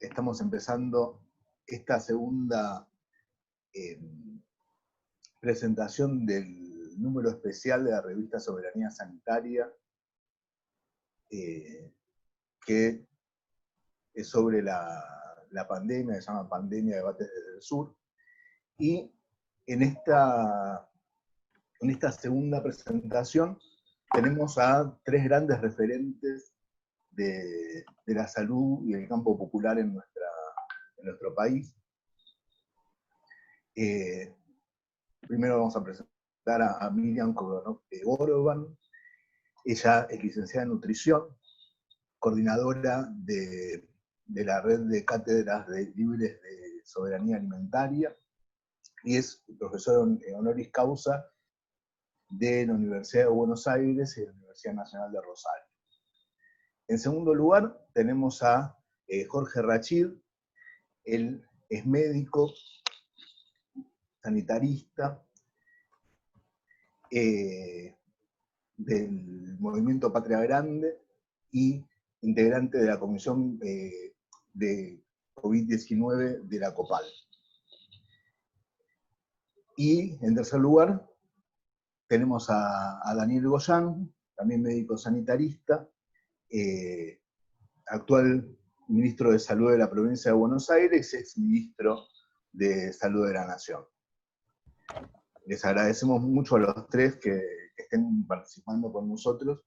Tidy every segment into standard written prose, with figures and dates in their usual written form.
estamos empezando esta segunda presentación del número especial de la revista Soberanía Sanitaria, que es sobre la pandemia, se llama Pandemia Debates desde el Sur. Y en esta segunda presentación tenemos a tres grandes referentes de la salud y el campo popular en nuestro país. Primero vamos a presentar a Miriam Gorban. Ella es licenciada en nutrición, coordinadora de la red de cátedras libres de soberanía alimentaria, y es profesora honoris causa de la Universidad de Buenos Aires y de la Universidad Nacional de Rosario. En segundo lugar, tenemos a Jorge Rachid. Él es médico, sanitarista, del movimiento Patria Grande y integrante de la comisión de COVID-19 de la COPAL. Y en tercer lugar tenemos a Daniel Goyán, también médico sanitarista, actual ministro de Salud de la provincia de Buenos Aires, ex ministro de Salud de la Nación. Les agradecemos mucho a los tres que estén participando con nosotros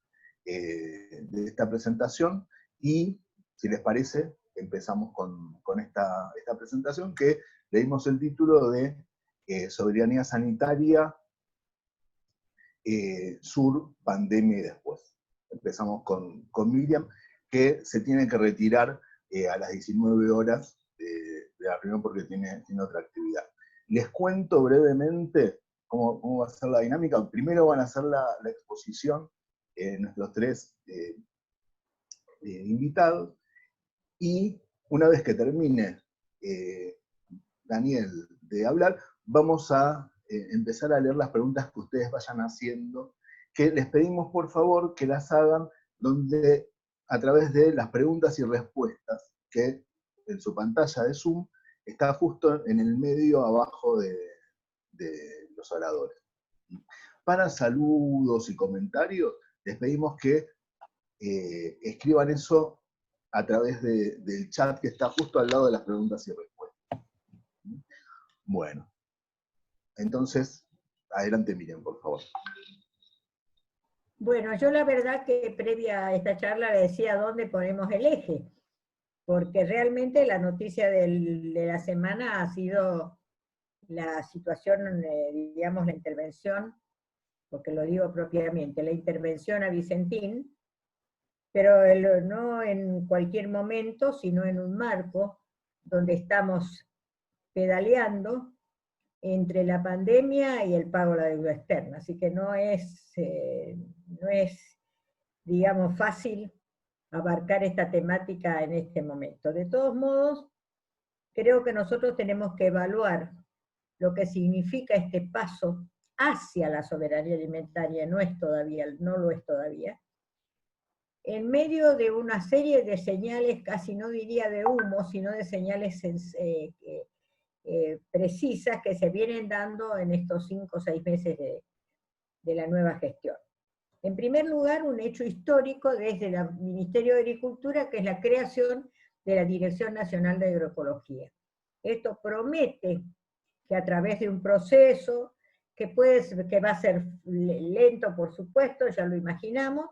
de esta presentación, y si les parece, empezamos con esta presentación, que le dimos el título de Soberanía Sanitaria, Sur, Pandemia y Después. Empezamos con Miriam, que se tiene que retirar a las 19 horas de la reunión porque tiene otra actividad. Les cuento brevemente cómo va a ser la dinámica. Primero van a hacer la exposición nuestros tres invitados, y una vez que termine Daniel de hablar, vamos a empezar a leer las preguntas que ustedes vayan haciendo, que les pedimos por favor que las hagan a través de las preguntas y respuestas, que en su pantalla de Zoom está justo en el medio abajo de los oradores. Para saludos y comentarios, les pedimos que escriban eso a través del chat que está justo al lado de las preguntas y respuestas. Bueno, entonces, adelante Miriam, por favor. Bueno, yo la verdad que previa a esta charla le decía dónde ponemos el eje, porque realmente la noticia de la semana ha sido la situación, digamos, la intervención, porque lo digo propiamente, la intervención a Vicentín, pero no en cualquier momento, sino en un marco donde estamos pedaleando entre la pandemia y el pago de la deuda externa. Así que no es, digamos, fácil abarcar esta temática en este momento. De todos modos, creo que nosotros tenemos que evaluar lo que significa este paso hacia la soberanía alimentaria, no lo es todavía, en medio de una serie de señales, casi no diría de humo, sino de señales precisas que se vienen dando en estos 5 o 6 meses de la nueva gestión. En primer lugar, un hecho histórico desde el Ministerio de Agricultura, que es la creación de la Dirección Nacional de Agroecología. Esto promete que a través de un proceso que va a ser lento, por supuesto, ya lo imaginamos,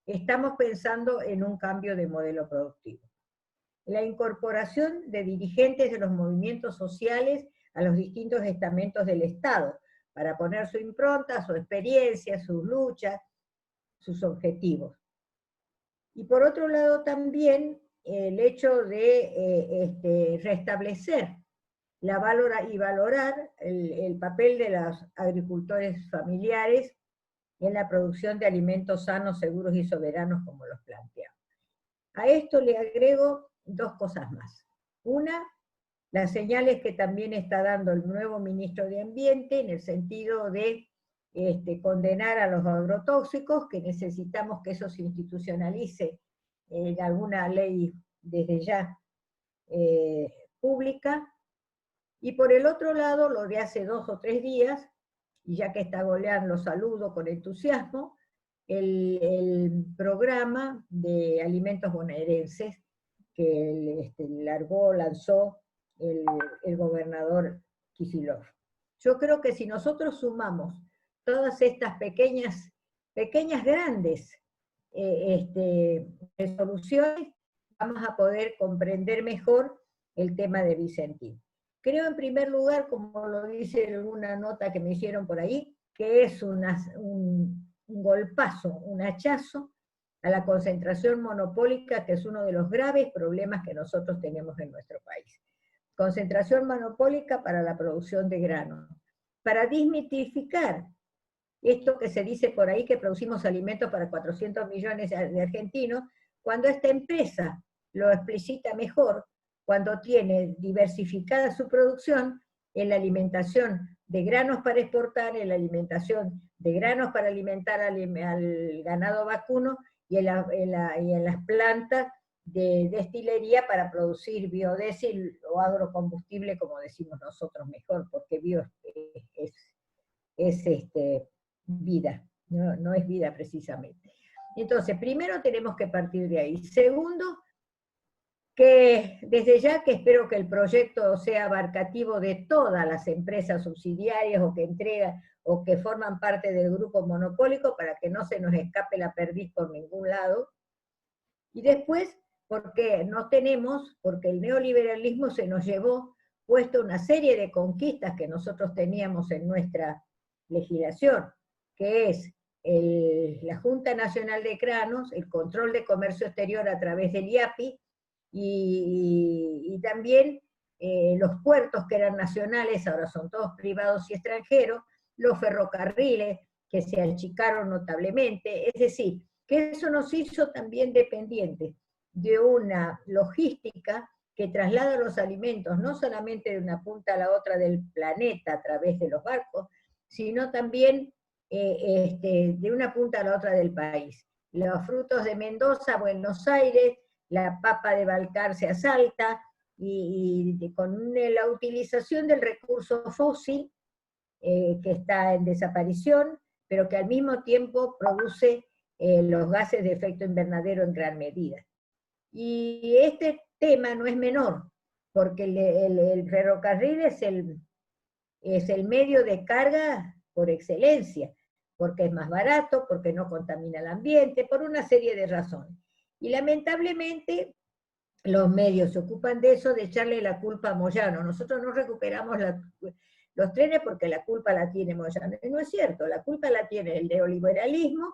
estamos pensando en un cambio de modelo productivo. La incorporación de dirigentes de los movimientos sociales a los distintos estamentos del Estado, para poner su impronta, su experiencia, sus luchas, sus objetivos. Y por otro lado también el hecho de restablecer y valorar el papel de los agricultores familiares en la producción de alimentos sanos, seguros y soberanos, como los planteamos. A esto le agrego 2 cosas más. Una, las señales que también está dando el nuevo ministro de Ambiente, en el sentido de condenar a los agrotóxicos, que necesitamos que eso se institucionalice en alguna ley desde ya pública, y por el otro lado, lo de hace 2 o 3 días, y ya que está Goleán, lo saludo con entusiasmo, el programa de alimentos bonaerenses que lanzó el gobernador Kicillof. Yo creo que si nosotros sumamos todas estas pequeñas grandes resoluciones, vamos a poder comprender mejor el tema de Vicentín. Creo en primer lugar, como lo dice en una nota que me hicieron por ahí, que es un golpazo, un hachazo a la concentración monopólica, que es uno de los graves problemas que nosotros tenemos en nuestro país. Concentración monopólica para la producción de grano, para desmitificar esto que se dice por ahí que producimos alimentos para 400 millones de argentinos, cuando esta empresa lo explicita mejor, cuando tiene diversificada su producción en la alimentación de granos para exportar, en la alimentación de granos para alimentar al ganado vacuno, y en las plantas de destilería para producir biodiesel o agrocombustible, como decimos nosotros mejor, porque bio es vida, no es vida precisamente. Entonces, primero tenemos que partir de ahí. Segundo, que desde ya que espero que el proyecto sea abarcativo de todas las empresas subsidiarias o que entregan o que forman parte del grupo monopólico, para que no se nos escape la perdiz por ningún lado. Y después, porque el neoliberalismo se nos llevó puesto una serie de conquistas que nosotros teníamos en nuestra legislación, que es la Junta Nacional de Granos, el control de comercio exterior a través del IAPI, y también los puertos que eran nacionales, ahora son todos privados y extranjeros, los ferrocarriles que se achicaron notablemente, es decir, que eso nos hizo también dependientes de una logística que traslada los alimentos no solamente de una punta a la otra del planeta a través de los barcos, sino también de una punta a la otra del país. Los frutos de Mendoza a Buenos Aires, la papa de Balcarce a Salta, y con la utilización del recurso fósil, que está en desaparición, pero que al mismo tiempo produce los gases de efecto invernadero en gran medida. Y este tema no es menor, porque el ferrocarril es el medio de carga por excelencia, porque es más barato, porque no contamina el ambiente, por una serie de razones. Y lamentablemente los medios se ocupan de eso, de echarle la culpa a Moyano. Nosotros no recuperamos los trenes porque la culpa la tiene Moyano. Y no es cierto, la culpa la tiene el neoliberalismo,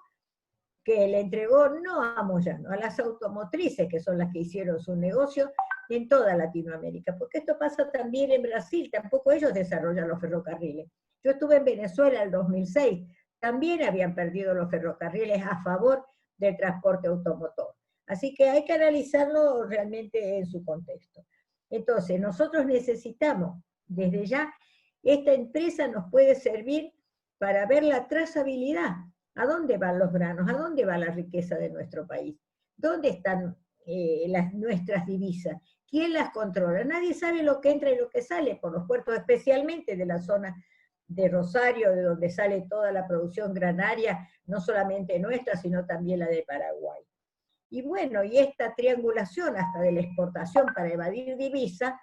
que le entregó no a Moyano, a las automotrices, que son las que hicieron su negocio en toda Latinoamérica, porque esto pasa también en Brasil, tampoco ellos desarrollan los ferrocarriles. Yo estuve en Venezuela en el 2006, también habían perdido los ferrocarriles a favor del transporte automotor. Así que hay que analizarlo realmente en su contexto. Entonces, nosotros necesitamos, desde ya, esta empresa nos puede servir para ver la trazabilidad. ¿A dónde van los granos? ¿A dónde va la riqueza de nuestro país? ¿Dónde están nuestras divisas? ¿Quién las controla? Nadie sabe lo que entra y lo que sale por los puertos, especialmente de la zona de Rosario, de donde sale toda la producción granaria, no solamente nuestra, sino también la de Paraguay. Y bueno, y esta triangulación hasta de la exportación para evadir divisa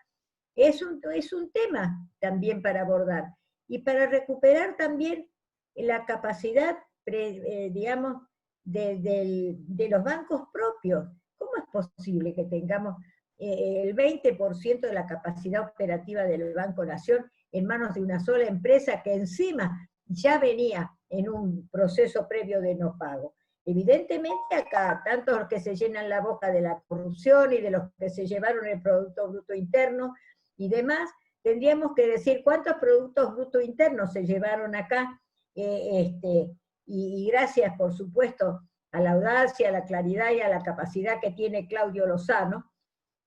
es un tema también para abordar, y para recuperar también la capacidad, digamos, de los bancos propios. ¿Cómo es posible que tengamos el 20% de la capacidad operativa del Banco Nación en manos de una sola empresa que encima ya venía en un proceso previo de no pago? Evidentemente acá, tantos que se llenan la boca de la corrupción y de los que se llevaron el Producto Bruto Interno y demás, tendríamos que decir cuántos Productos Bruto Internos se llevaron acá, y gracias, por supuesto, a la audacia, a la claridad y a la capacidad que tiene Claudio Lozano,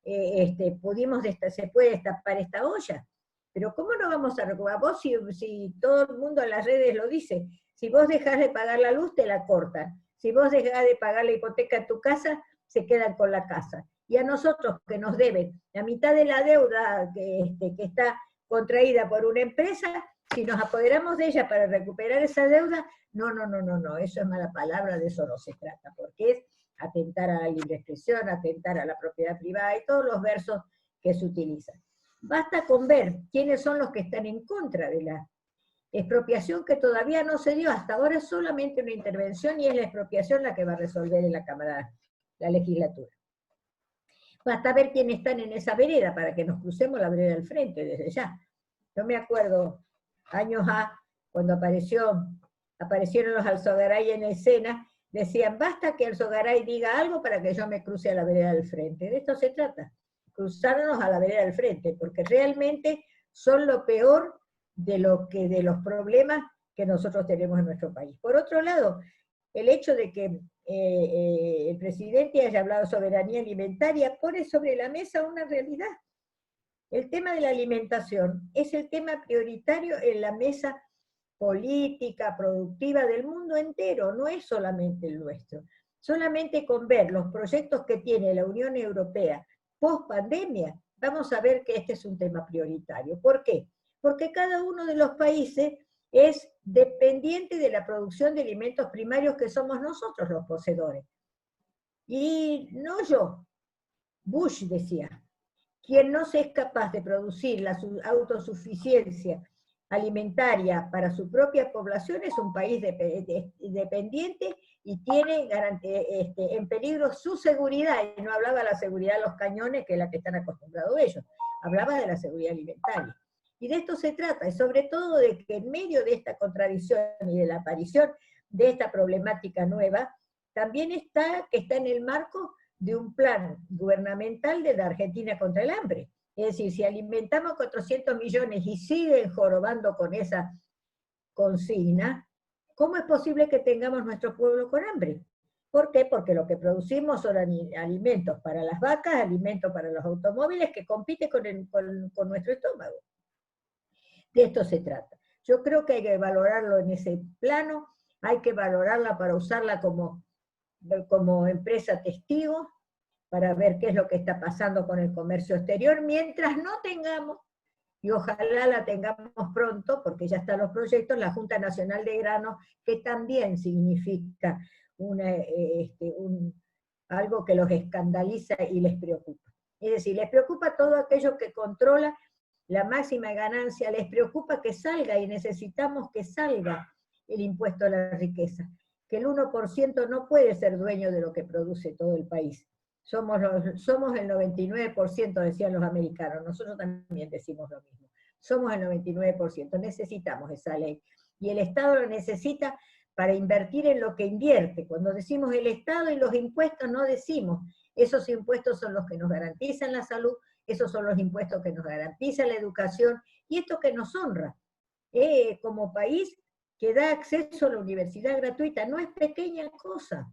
se puede destapar esta olla. Pero ¿cómo no vamos a recuperar? Vos, si todo el mundo en las redes lo dice, si vos dejás de pagar la luz, te la cortan. Si vos dejás de pagar la hipoteca de tu casa, se quedan con la casa. y a nosotros que nos deben la mitad de la deuda que está contraída por una empresa, si nos apoderamos de ella para recuperar esa deuda, no, eso es mala palabra, de eso no se trata, porque es atentar a la libre expresión, atentar a la propiedad privada y todos los versos que se utilizan. Basta con ver quiénes son los que están en contra de la expropiación, que todavía no se dio, hasta ahora es solamente una intervención y es la expropiación la que va a resolver en la Cámara, la legislatura. Basta ver quiénes están en esa vereda para que nos crucemos la vereda al frente desde ya. Yo me acuerdo, años cuando aparecieron los Alzogaray en escena, decían, basta que Alzogaray diga algo para que yo me cruce a la vereda del frente. De esto se trata, cruzarnos a la vereda del frente, porque realmente son lo peor de los problemas que nosotros tenemos en nuestro país. Por otro lado, el hecho de que el presidente haya hablado de soberanía alimentaria pone sobre la mesa una realidad. El tema de la alimentación es el tema prioritario en la mesa política, productiva del mundo entero, no es solamente el nuestro. Solamente con ver los proyectos que tiene la Unión Europea post pandemia, vamos a ver que este es un tema prioritario. ¿Por qué? Porque cada uno de los países es dependiente de la producción de alimentos primarios que somos nosotros los poseedores. Y no yo, Bush decía, quien no se es capaz de producir la autosuficiencia alimentaria para su propia población es un país dependiente y tiene en peligro su seguridad, y no hablaba de la seguridad de los cañones, que es la que están acostumbrados ellos, hablaba de la seguridad alimentaria. Y de esto se trata, y sobre todo de que en medio de esta contradicción y de la aparición de esta problemática nueva, también está en el marco de un plan gubernamental de la Argentina contra el hambre. Es decir, si alimentamos 400 millones y siguen jorobando con esa consigna, ¿cómo es posible que tengamos nuestro pueblo con hambre? ¿Por qué? Porque lo que producimos son alimentos para las vacas, alimentos para los automóviles, que compiten con nuestro estómago. De esto se trata. Yo creo que hay que valorarlo en ese plano, hay que valorarla para usarla como empresa testigo, para ver qué es lo que está pasando con el comercio exterior, mientras no tengamos, y ojalá la tengamos pronto, porque ya están los proyectos, la Junta Nacional de Granos, que también significa algo que los escandaliza y les preocupa. Es decir, les preocupa todo aquello que controla la máxima ganancia, les preocupa que salga, y necesitamos que salga el impuesto a la riqueza, que el 1% no puede ser dueño de lo que produce todo el país. Somos el 99%, decían los americanos, nosotros también decimos lo mismo. Somos el 99%, necesitamos esa ley. Y el Estado lo necesita para invertir en lo que invierte. Cuando decimos el Estado y los impuestos, no decimos, esos impuestos son los que nos garantizan la salud, esos son los impuestos que nos garantizan la educación, y esto que nos honra. Como país que da acceso a la universidad gratuita, no es pequeña cosa.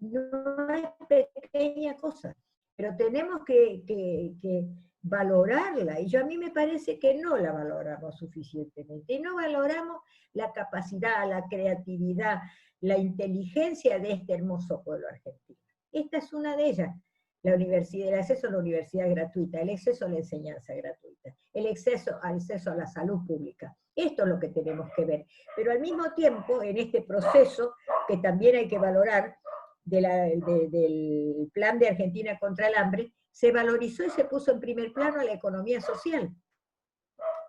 No es pequeña cosa, pero tenemos que valorarla, y a mí me parece que no la valoramos suficientemente, y no valoramos la capacidad, la creatividad, la inteligencia de este hermoso pueblo argentino. Esta es una de ellas, el acceso a la universidad gratuita, el acceso a la enseñanza gratuita, el acceso a la salud pública. Esto es lo que tenemos que ver, pero al mismo tiempo, en este proceso que también hay que valorar, del plan de Argentina contra el hambre, se valorizó y se puso en primer plano a la economía social.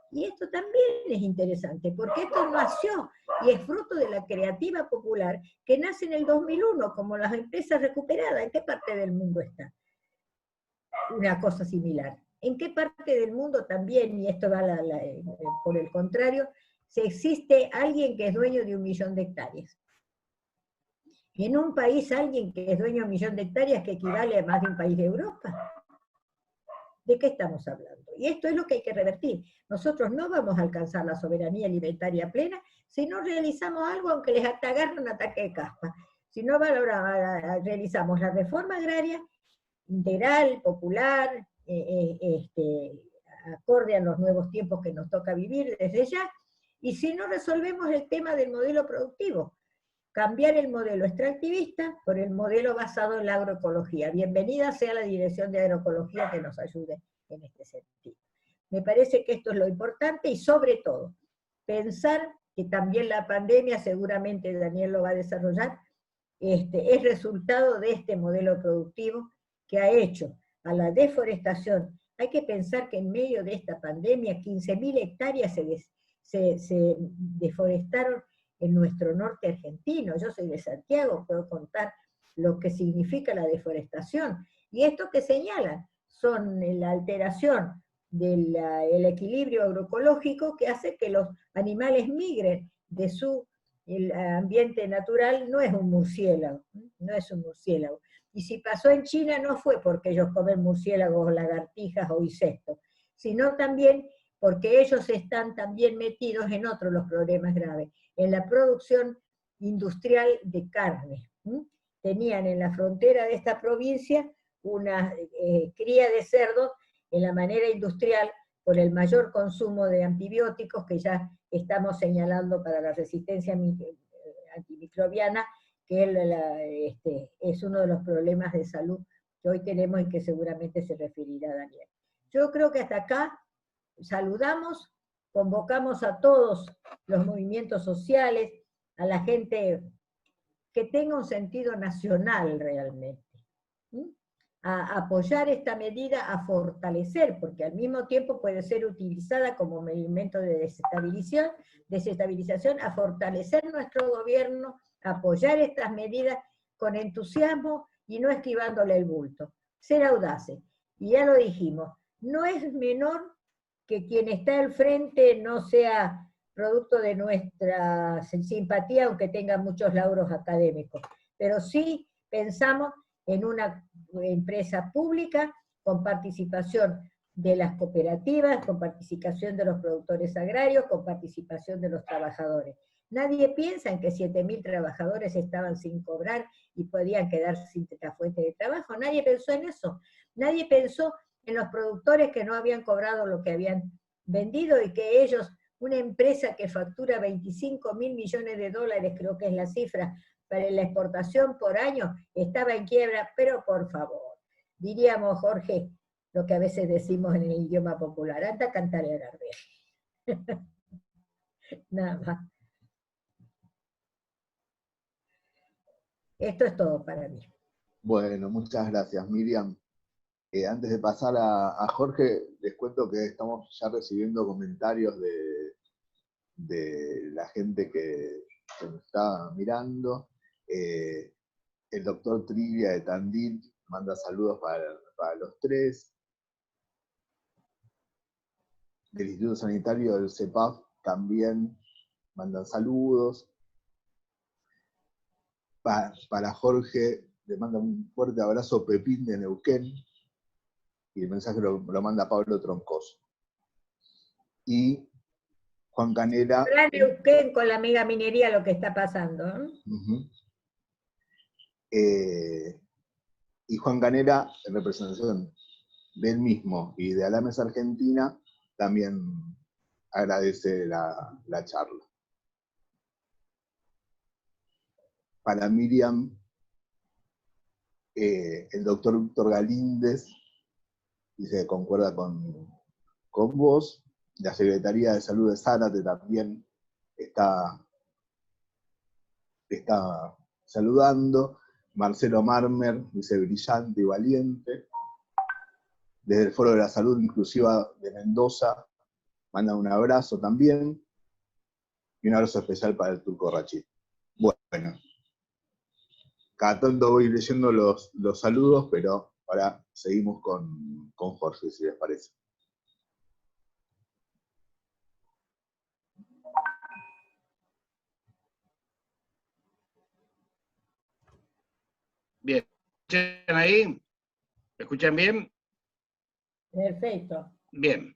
Y esto también es interesante, porque esto nació y es fruto de la creativa popular que nace en el 2001, como las empresas recuperadas. ¿En qué parte del mundo está una cosa similar? ¿En qué parte del mundo también, y esto va por el contrario, se existe alguien que es dueño de 1 millón de hectáreas? Y en un país alguien que es dueño de 1 millón de hectáreas, que equivale a más de un país de Europa. ¿De qué estamos hablando? Y esto es lo que hay que revertir. Nosotros no vamos a alcanzar la soberanía alimentaria plena si no realizamos algo, aunque les agarre un ataque de caspa. Si no realizamos la reforma agraria integral, popular, acorde a los nuevos tiempos que nos toca vivir desde ya, y si no resolvemos el tema del modelo productivo. cambiar el modelo extractivista por el modelo basado en la agroecología. Bienvenida sea la Dirección de Agroecología que nos ayude en este sentido. Me parece que esto es lo importante y sobre todo, pensar que también la pandemia, seguramente Daniel lo va a desarrollar, es resultado de este modelo productivo que ha hecho a la deforestación. Hay que pensar que en medio de esta pandemia 15.000 hectáreas se deforestaron en nuestro norte argentino. Yo soy de Santiago, puedo contar lo que significa la deforestación. Y esto que señalan son la alteración del equilibrio agroecológico que hace que los animales migren de su ambiente natural. No es un murciélago, no es un murciélago. Y si pasó en China no fue porque ellos comen murciélagos, lagartijas o insectos, sino también porque ellos están también metidos en otros los problemas graves, en la producción industrial de carne. Tenían en la frontera de esta provincia una cría de cerdos en la manera industrial por el mayor consumo de antibióticos que ya estamos señalando para la resistencia antimicrobiana, que es uno de los problemas de salud que hoy tenemos y que seguramente se referirá Daniel. Yo creo que hasta acá saludamos, convocamos a todos los movimientos sociales, a la gente que tenga un sentido nacional realmente, a apoyar esta medida, a fortalecer, porque al mismo tiempo puede ser utilizada como elemento de desestabilización, a fortalecer nuestro gobierno, a apoyar estas medidas con entusiasmo y no esquivándole el bulto. Ser audaces. Y ya lo dijimos, no es menor que quien está al frente no sea producto de nuestra simpatía, aunque tenga muchos lauros académicos, pero sí pensamos en una empresa pública con participación de las cooperativas, con participación de los productores agrarios, con participación de los trabajadores. Nadie piensa en que 7.000 trabajadores estaban sin cobrar y podían quedar sin la fuente de trabajo. Nadie pensó en eso. Nadie pensó en los productores que no habían cobrado lo que habían vendido y que ellos, una empresa que factura 25.000 millones de dólares, creo que es la cifra, para la exportación por año, estaba en quiebra, pero por favor, diríamos, Jorge, lo que a veces decimos en el idioma popular, anda a cantar el arbe. Nada más. Esto es todo para mí. Bueno, muchas gracias, Miriam. Antes de pasar a Jorge, les cuento que estamos ya recibiendo comentarios de la gente que nos está mirando. El doctor Trivia de Tandil manda saludos para los tres. Del Instituto Sanitario del CEPAF también mandan saludos. Para Jorge le manda un fuerte abrazo Pepín de Neuquén. Y el mensaje lo manda Pablo Troncoso. Y Juan Canela. Ahora Neuquén con la mega minería lo que está pasando. Y Juan Canela, en representación del mismo y de Alames Argentina, también agradece la charla. Para Miriam, el doctor Víctor Galíndez dice que concuerda con vos. La Secretaría de Salud de Zárate también está saludando. Marcelo Marmer dice brillante y valiente. Desde el Foro de la Salud Inclusiva de Mendoza manda un abrazo también. Y un abrazo especial para el Turco Rachid. Bueno, cada tanto voy leyendo los saludos, pero ahora seguimos con Jorge, si les parece. Bien, ¿me escuchan ahí? ¿Me escuchan bien? Perfecto. Bien.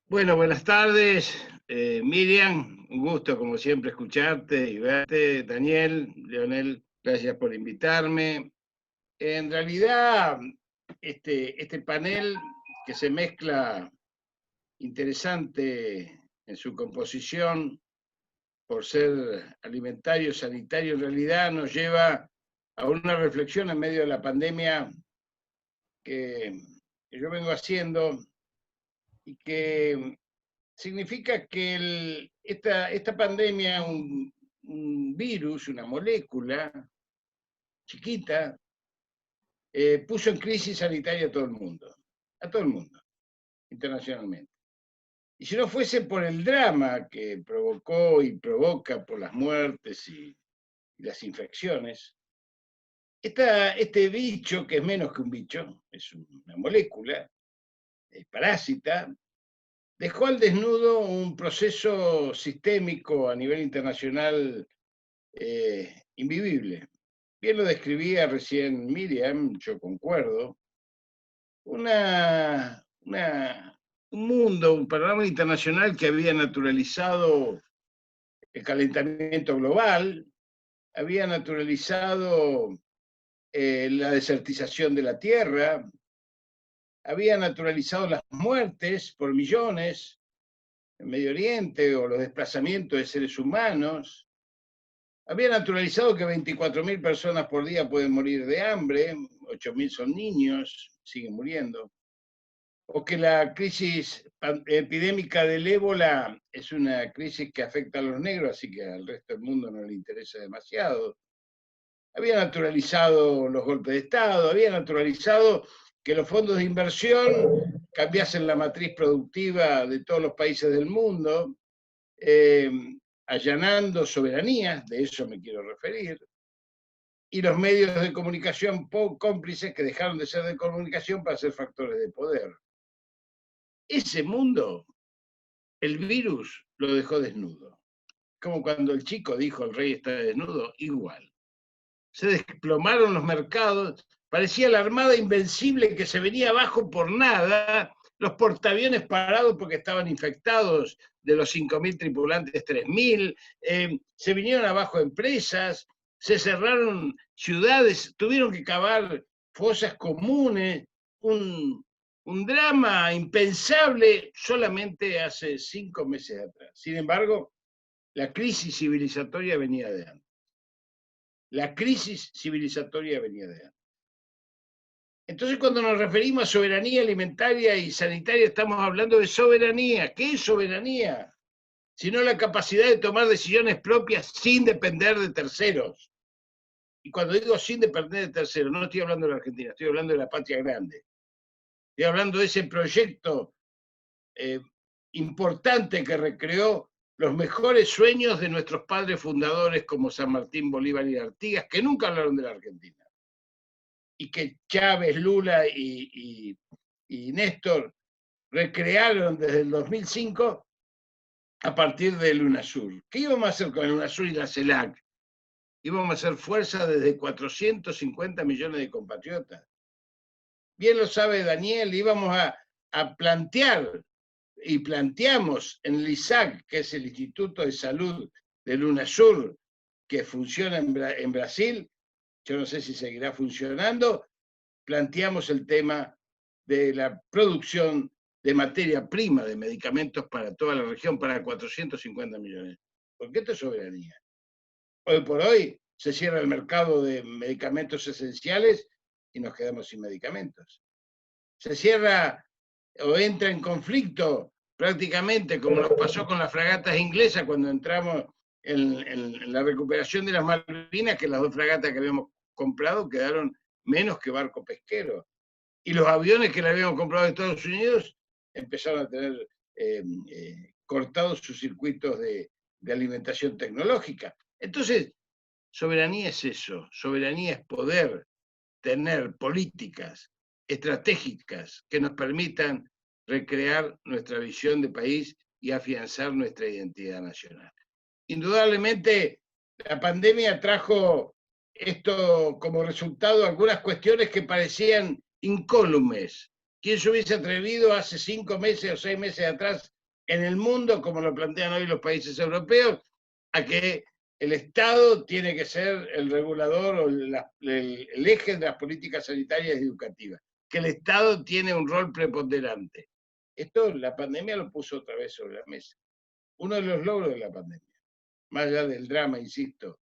Bueno, buenas tardes, Miriam, un gusto como siempre escucharte y verte. Daniel, Leonel, gracias por invitarme. En realidad, este panel que se mezcla interesante en su composición, por ser alimentario, sanitario, en realidad nos lleva a una reflexión en medio de la pandemia que yo vengo haciendo y que significa que esta pandemia, un virus, una molécula chiquita, puso en crisis sanitaria a todo el mundo, internacionalmente. Y si no fuese por el drama que provocó y provoca por las muertes y las infecciones, este bicho, que es menos que un bicho, es una molécula, es parásita, dejó al desnudo un proceso sistémico a nivel internacional invivible. Bien lo describía recién Miriam, yo concuerdo, un mundo, un panorama internacional que había naturalizado el calentamiento global, había naturalizado la desertización de la tierra, había naturalizado las muertes por millones en Medio Oriente o los desplazamientos de seres humanos, había naturalizado que 24.000 personas por día pueden morir de hambre, 8.000 son niños, siguen muriendo, o que la crisis epidémica del ébola es una crisis que afecta a los negros, así que al resto del mundo no le interesa demasiado. Había naturalizado los golpes de Estado, había naturalizado que los fondos de inversión cambiasen la matriz productiva de todos los países del mundo, allanando soberanías, de eso me quiero referir, y los medios de comunicación cómplices que dejaron de ser de comunicación para ser factores de poder. Ese mundo, el virus lo dejó desnudo. Como cuando el chico dijo el rey está desnudo, igual. Se desplomaron los mercados, parecía la armada invencible que se venía abajo por nada, los portaaviones parados porque estaban infectados, de los 5.000 tripulantes, 3.000, se vinieron abajo empresas, se cerraron ciudades, tuvieron que cavar fosas comunes, un drama impensable solamente hace 5 meses atrás. Sin embargo, la crisis civilizatoria venía de antes. La crisis civilizatoria venía de antes. Entonces, cuando nos referimos a soberanía alimentaria y sanitaria, estamos hablando de soberanía. ¿Qué es soberanía? Sino la capacidad de tomar decisiones propias sin depender de terceros. Y cuando digo sin depender de terceros, no estoy hablando de la Argentina, estoy hablando de la patria grande. Estoy hablando de ese proyecto importante que recreó los mejores sueños de nuestros padres fundadores como San Martín, Bolívar y Artigas, que nunca hablaron de la Argentina. Y que Chávez, Lula y Néstor recrearon desde el 2005 a partir del UNASUR. ¿Qué íbamos a hacer con el UNASUR y la CELAC? Íbamos a hacer fuerza desde 450 millones de compatriotas. Bien lo sabe Daniel, íbamos a plantear, y planteamos en el ISAC, que es el Instituto de Salud del UNASUR, que funciona en Brasil, yo no sé si seguirá funcionando, planteamos el tema de la producción de materia prima de medicamentos para toda la región, para 450 millones. Porque esto es soberanía. Hoy por hoy se cierra el mercado de medicamentos esenciales y nos quedamos sin medicamentos. Se cierra o entra en conflicto prácticamente, como nos pasó con las fragatas inglesas cuando entramos en la recuperación de las Malvinas, que las 2 fragatas que habíamos comprado quedaron menos que barco pesquero. Y los aviones que le habíamos comprado de Estados Unidos empezaron a tener cortados sus circuitos de alimentación tecnológica. Entonces, soberanía es eso, soberanía es poder tener políticas estratégicas que nos permitan recrear nuestra visión de país y afianzar nuestra identidad nacional. Indudablemente, la pandemia trajo esto como resultado algunas cuestiones que parecían incólumes. ¿Quién se hubiese atrevido hace 5 meses o 6 meses atrás en el mundo, como lo plantean hoy los países europeos, a que el Estado tiene que ser el regulador o el eje de las políticas sanitarias y educativas? Que el Estado tiene un rol preponderante. Esto la pandemia lo puso otra vez sobre la mesa. Uno de los logros de la pandemia. más allá del drama, insisto,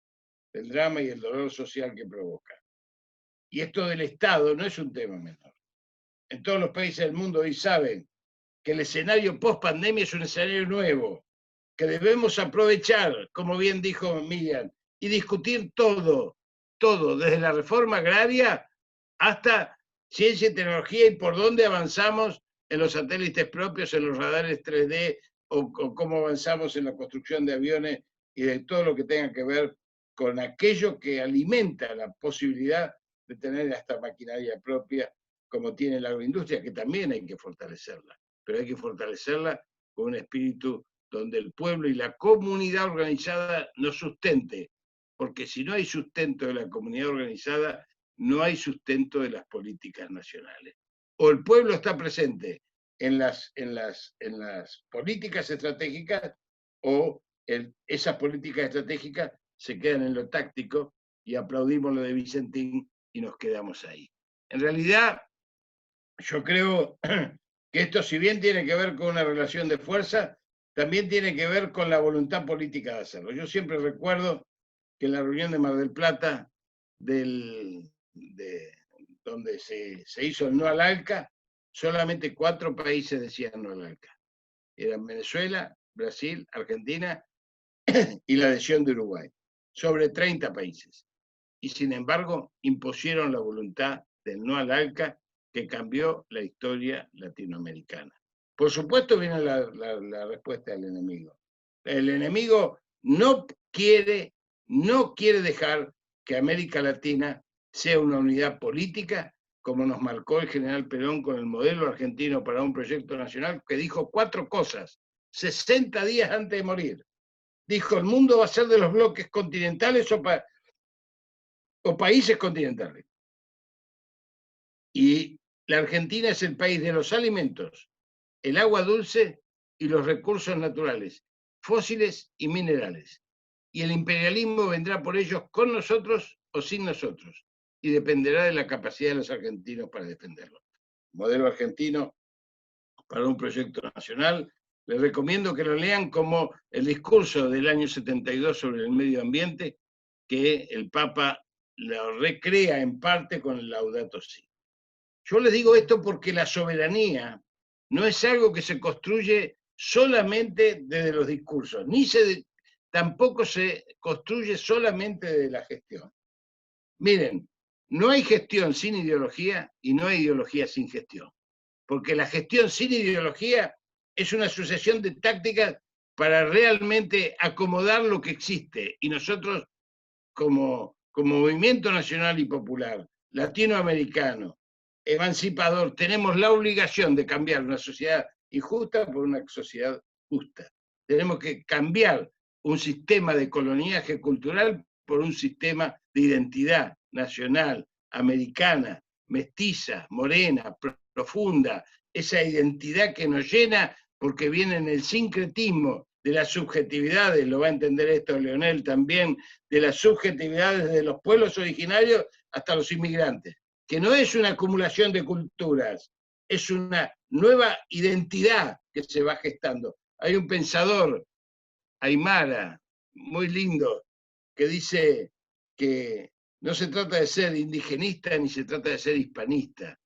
del drama y el dolor social que provoca. Y esto del Estado no es un tema menor. En todos los países del mundo hoy saben que el escenario post-pandemia es un escenario nuevo, que debemos aprovechar, como bien dijo Miriam, y discutir todo, desde la reforma agraria hasta ciencia y tecnología y por dónde avanzamos en los satélites propios, en los radares 3D, o cómo avanzamos en la construcción de aviones y de todo lo que tenga que ver con aquello que alimenta la posibilidad de tener hasta maquinaria propia, como tiene la agroindustria, que también hay que fortalecerla, pero hay que fortalecerla con un espíritu donde el pueblo y la comunidad organizada nos sustente, porque si no hay sustento de la comunidad organizada, no hay sustento de las políticas nacionales. O el pueblo está presente en las políticas estratégicas, o esas políticas estratégicas se quedan en lo táctico y aplaudimos lo de Vicentín y nos quedamos ahí. En realidad, yo creo que esto, si bien tiene que ver con una relación de fuerza, también tiene que ver con la voluntad política de hacerlo. Yo siempre recuerdo que en la reunión de Mar del Plata, donde se hizo el no al ALCA, solamente 4 países decían no al ALCA. Eran Venezuela, Brasil, Argentina y la adhesión de Uruguay, sobre 30 países. Y sin embargo, impusieron la voluntad del no al ALCA, que cambió la historia latinoamericana. Por supuesto viene la respuesta del enemigo. El enemigo no quiere dejar que América Latina sea una unidad política, como nos marcó el general Perón con el modelo argentino para un proyecto nacional, que dijo 4 cosas, 60 días antes de morir. Dijo, el mundo va a ser de los bloques continentales o países continentales. Y la Argentina es el país de los alimentos, el agua dulce y los recursos naturales, fósiles y minerales. Y el imperialismo vendrá por ellos con nosotros o sin nosotros, y dependerá de la capacidad de los argentinos para defenderlo. Modelo argentino para un proyecto nacional. Les recomiendo que lo lean como el discurso del año 72 sobre el medio ambiente, que el Papa lo recrea en parte con el Laudato Si. Yo les digo esto porque la soberanía no es algo que se construye solamente desde los discursos, tampoco se construye solamente desde la gestión. Miren, no hay gestión sin ideología y no hay ideología sin gestión, porque la gestión sin ideología es una sucesión de tácticas para realmente acomodar lo que existe, y nosotros como movimiento nacional y popular, latinoamericano, emancipador, tenemos la obligación de cambiar una sociedad injusta por una sociedad justa. Tenemos que cambiar un sistema de coloniaje cultural por un sistema de identidad nacional, americana, mestiza, morena, profunda, esa identidad que nos llena porque viene en el sincretismo de las subjetividades, lo va a entender esto Leonel también, de las subjetividades de los pueblos originarios hasta los inmigrantes, que no es una acumulación de culturas, es una nueva identidad que se va gestando. Hay un pensador, Aymara, muy lindo, que dice que no se trata de ser indigenista ni se trata de ser hispanista,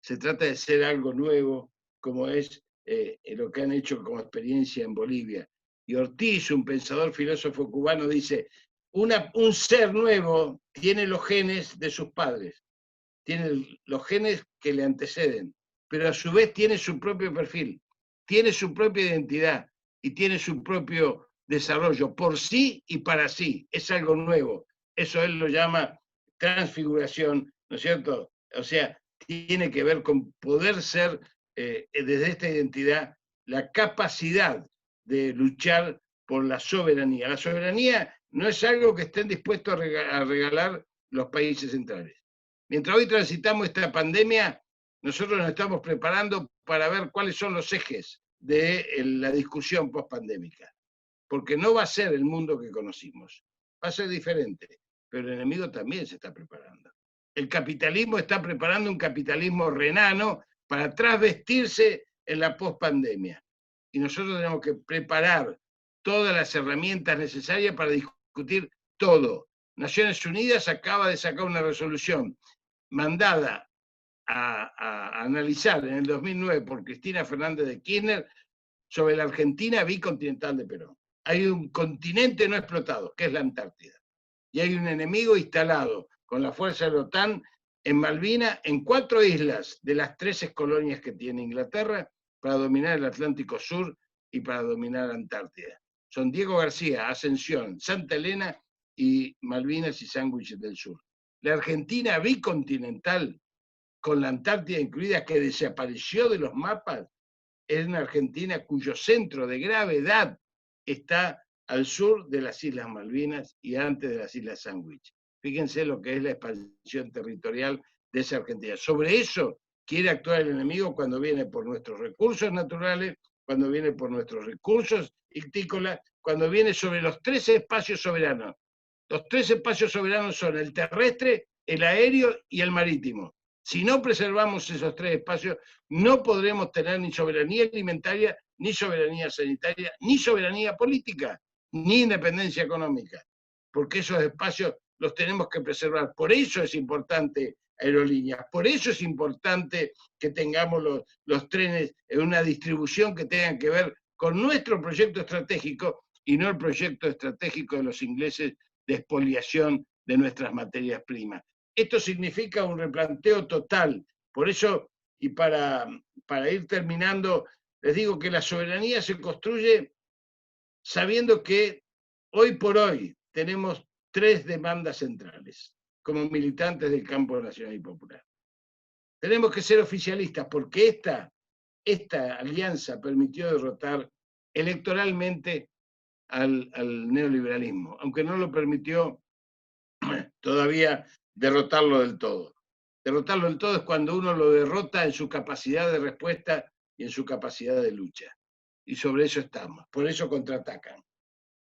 se trata de ser algo nuevo, como es lo que han hecho como experiencia en Bolivia. Y Ortiz, un pensador filósofo cubano, dice, un ser nuevo tiene los genes de sus padres, tiene los genes que le anteceden, pero a su vez tiene su propio perfil, tiene su propia identidad y tiene su propio desarrollo por sí y para sí. Es algo nuevo. Eso él lo llama transfiguración, ¿no es cierto? O sea, tiene que ver con poder ser, desde esta identidad, la capacidad de luchar por la soberanía. La soberanía no es algo que estén dispuestos a regalar los países centrales. Mientras hoy transitamos esta pandemia, nosotros nos estamos preparando para ver cuáles son los ejes de la discusión post-pandémica. Porque no va a ser el mundo que conocimos, va a ser diferente, pero el enemigo también se está preparando. El capitalismo está preparando un capitalismo renano para trasvestirse en la post-pandemia. Y nosotros tenemos que preparar todas las herramientas necesarias para discutir todo. Naciones Unidas acaba de sacar una resolución mandada a analizar en el 2009 por Cristina Fernández de Kirchner sobre la Argentina bicontinental de Perón. Hay un continente no explotado, que es la Antártida. Y hay un enemigo instalado con la fuerza de la OTAN en Malvinas, en 4 islas de las 13 colonias que tiene Inglaterra, para dominar el Atlántico Sur y para dominar la Antártida. Son Diego García, Ascensión, Santa Elena y Malvinas y Sándwiches del Sur. La Argentina bicontinental, con la Antártida incluida, que desapareció de los mapas, es una Argentina cuyo centro de gravedad está al sur de las Islas Malvinas y antes de las Islas Sándwich. Fíjense lo que es la expansión territorial de esa Argentina. Sobre eso quiere actuar el enemigo cuando viene por nuestros recursos naturales, cuando viene por nuestros recursos ictícolas, cuando viene sobre los 3 espacios soberanos. Los 3 espacios soberanos son el terrestre, el aéreo y el marítimo. Si no preservamos esos 3 espacios, no podremos tener ni soberanía alimentaria, ni soberanía sanitaria, ni soberanía política, ni independencia económica, porque esos espacios los tenemos que preservar. Por eso es importante aerolíneas, por eso es importante que tengamos los trenes en una distribución que tenga que ver con nuestro proyecto estratégico y no el proyecto estratégico de los ingleses de expoliación de nuestras materias primas. Esto significa un replanteo total. Por eso, y para ir terminando, les digo que la soberanía se construye sabiendo que hoy por hoy tenemos 3 demandas centrales como militantes del campo nacional y popular. Tenemos que ser oficialistas porque esta alianza permitió derrotar electoralmente al neoliberalismo, aunque no lo permitió todavía derrotarlo del todo. Derrotarlo del todo es cuando uno lo derrota en su capacidad de respuesta y en su capacidad de lucha. Y sobre eso estamos, por eso contraatacan.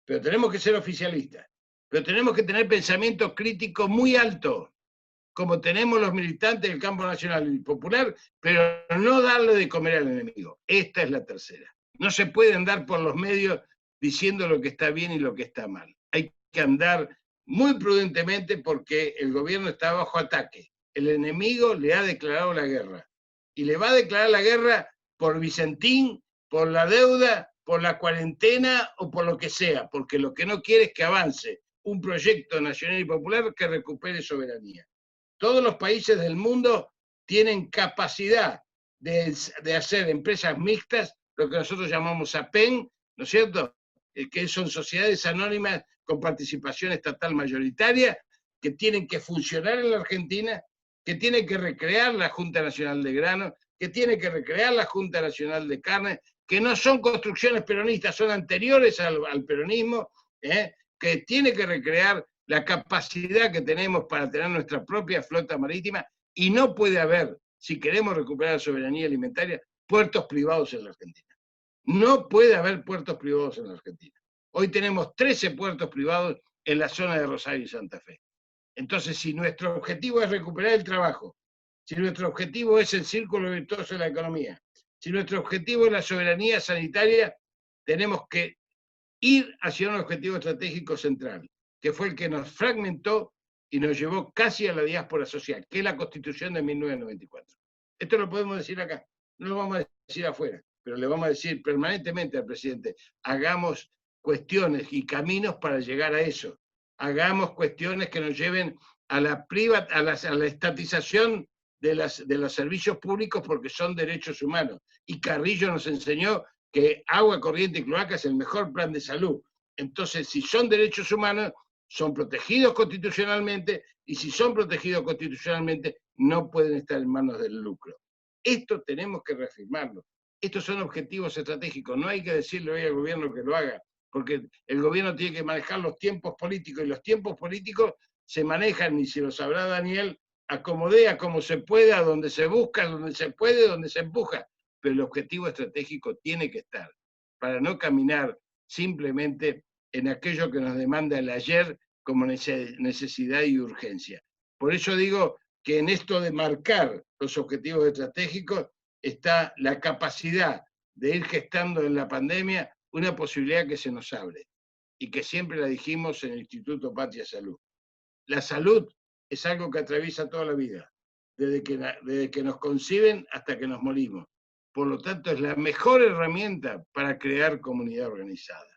Pero tenemos que ser oficialistas, pero tenemos que tener pensamiento crítico muy alto, como tenemos los militantes del campo nacional y popular, pero no darle de comer al enemigo. Esta es la tercera. No se puede andar por los medios diciendo lo que está bien y lo que está mal. Hay que andar muy prudentemente porque el gobierno está bajo ataque. El enemigo le ha declarado la guerra. Y le va a declarar la guerra por Vicentín, por la deuda, por la cuarentena o por lo que sea, porque lo que no quiere es que avance un proyecto nacional y popular que recupere soberanía. Todos los países del mundo tienen capacidad de hacer empresas mixtas, lo que nosotros llamamos APEN, ¿no es cierto? Que son sociedades anónimas con participación estatal mayoritaria, que tienen que funcionar en la Argentina, que tiene que recrear la Junta Nacional de Grano, que tiene que recrear la Junta Nacional de Carne, que no son construcciones peronistas, son anteriores al peronismo, que tiene que recrear la capacidad que tenemos para tener nuestra propia flota marítima, y no puede haber, si queremos recuperar la soberanía alimentaria, puertos privados en la Argentina. No puede haber puertos privados en la Argentina. Hoy tenemos 13 puertos privados en la zona de Rosario y Santa Fe. Entonces, si nuestro objetivo es recuperar el trabajo, si nuestro objetivo es el círculo virtuoso de la economía, si nuestro objetivo es la soberanía sanitaria, tenemos que ir hacia un objetivo estratégico central, que fue el que nos fragmentó y nos llevó casi a la diáspora social, que es la Constitución de 1994. Esto lo podemos decir acá, no lo vamos a decir afuera, pero le vamos a decir permanentemente al presidente, hagamos cuestiones y caminos para llegar a eso. Hagamos cuestiones que nos lleven a la estatización de los servicios públicos porque son derechos humanos. Y Carrillo nos enseñó que agua corriente y cloaca es el mejor plan de salud. Entonces, si son derechos humanos, son protegidos constitucionalmente, y si son protegidos constitucionalmente, no pueden estar en manos del lucro. Esto tenemos que reafirmarlo. Estos son objetivos estratégicos. No hay que decirle hoy al gobierno que lo haga, porque el gobierno tiene que manejar los tiempos políticos, y los tiempos políticos se manejan, y si lo sabrá Daniel, acomodea como se puede, a donde se busca, donde se puede, donde se empuja. Pero el objetivo estratégico tiene que estar, para no caminar simplemente en aquello que nos demanda el ayer como necesidad y urgencia. Por eso digo que en esto de marcar los objetivos estratégicos está la capacidad de ir gestando en la pandemia una posibilidad que se nos abre y que siempre la dijimos en el Instituto Patria Salud. La salud es algo que atraviesa toda la vida, desde que nos conciben hasta que nos morimos. Por lo tanto, es la mejor herramienta para crear comunidad organizada,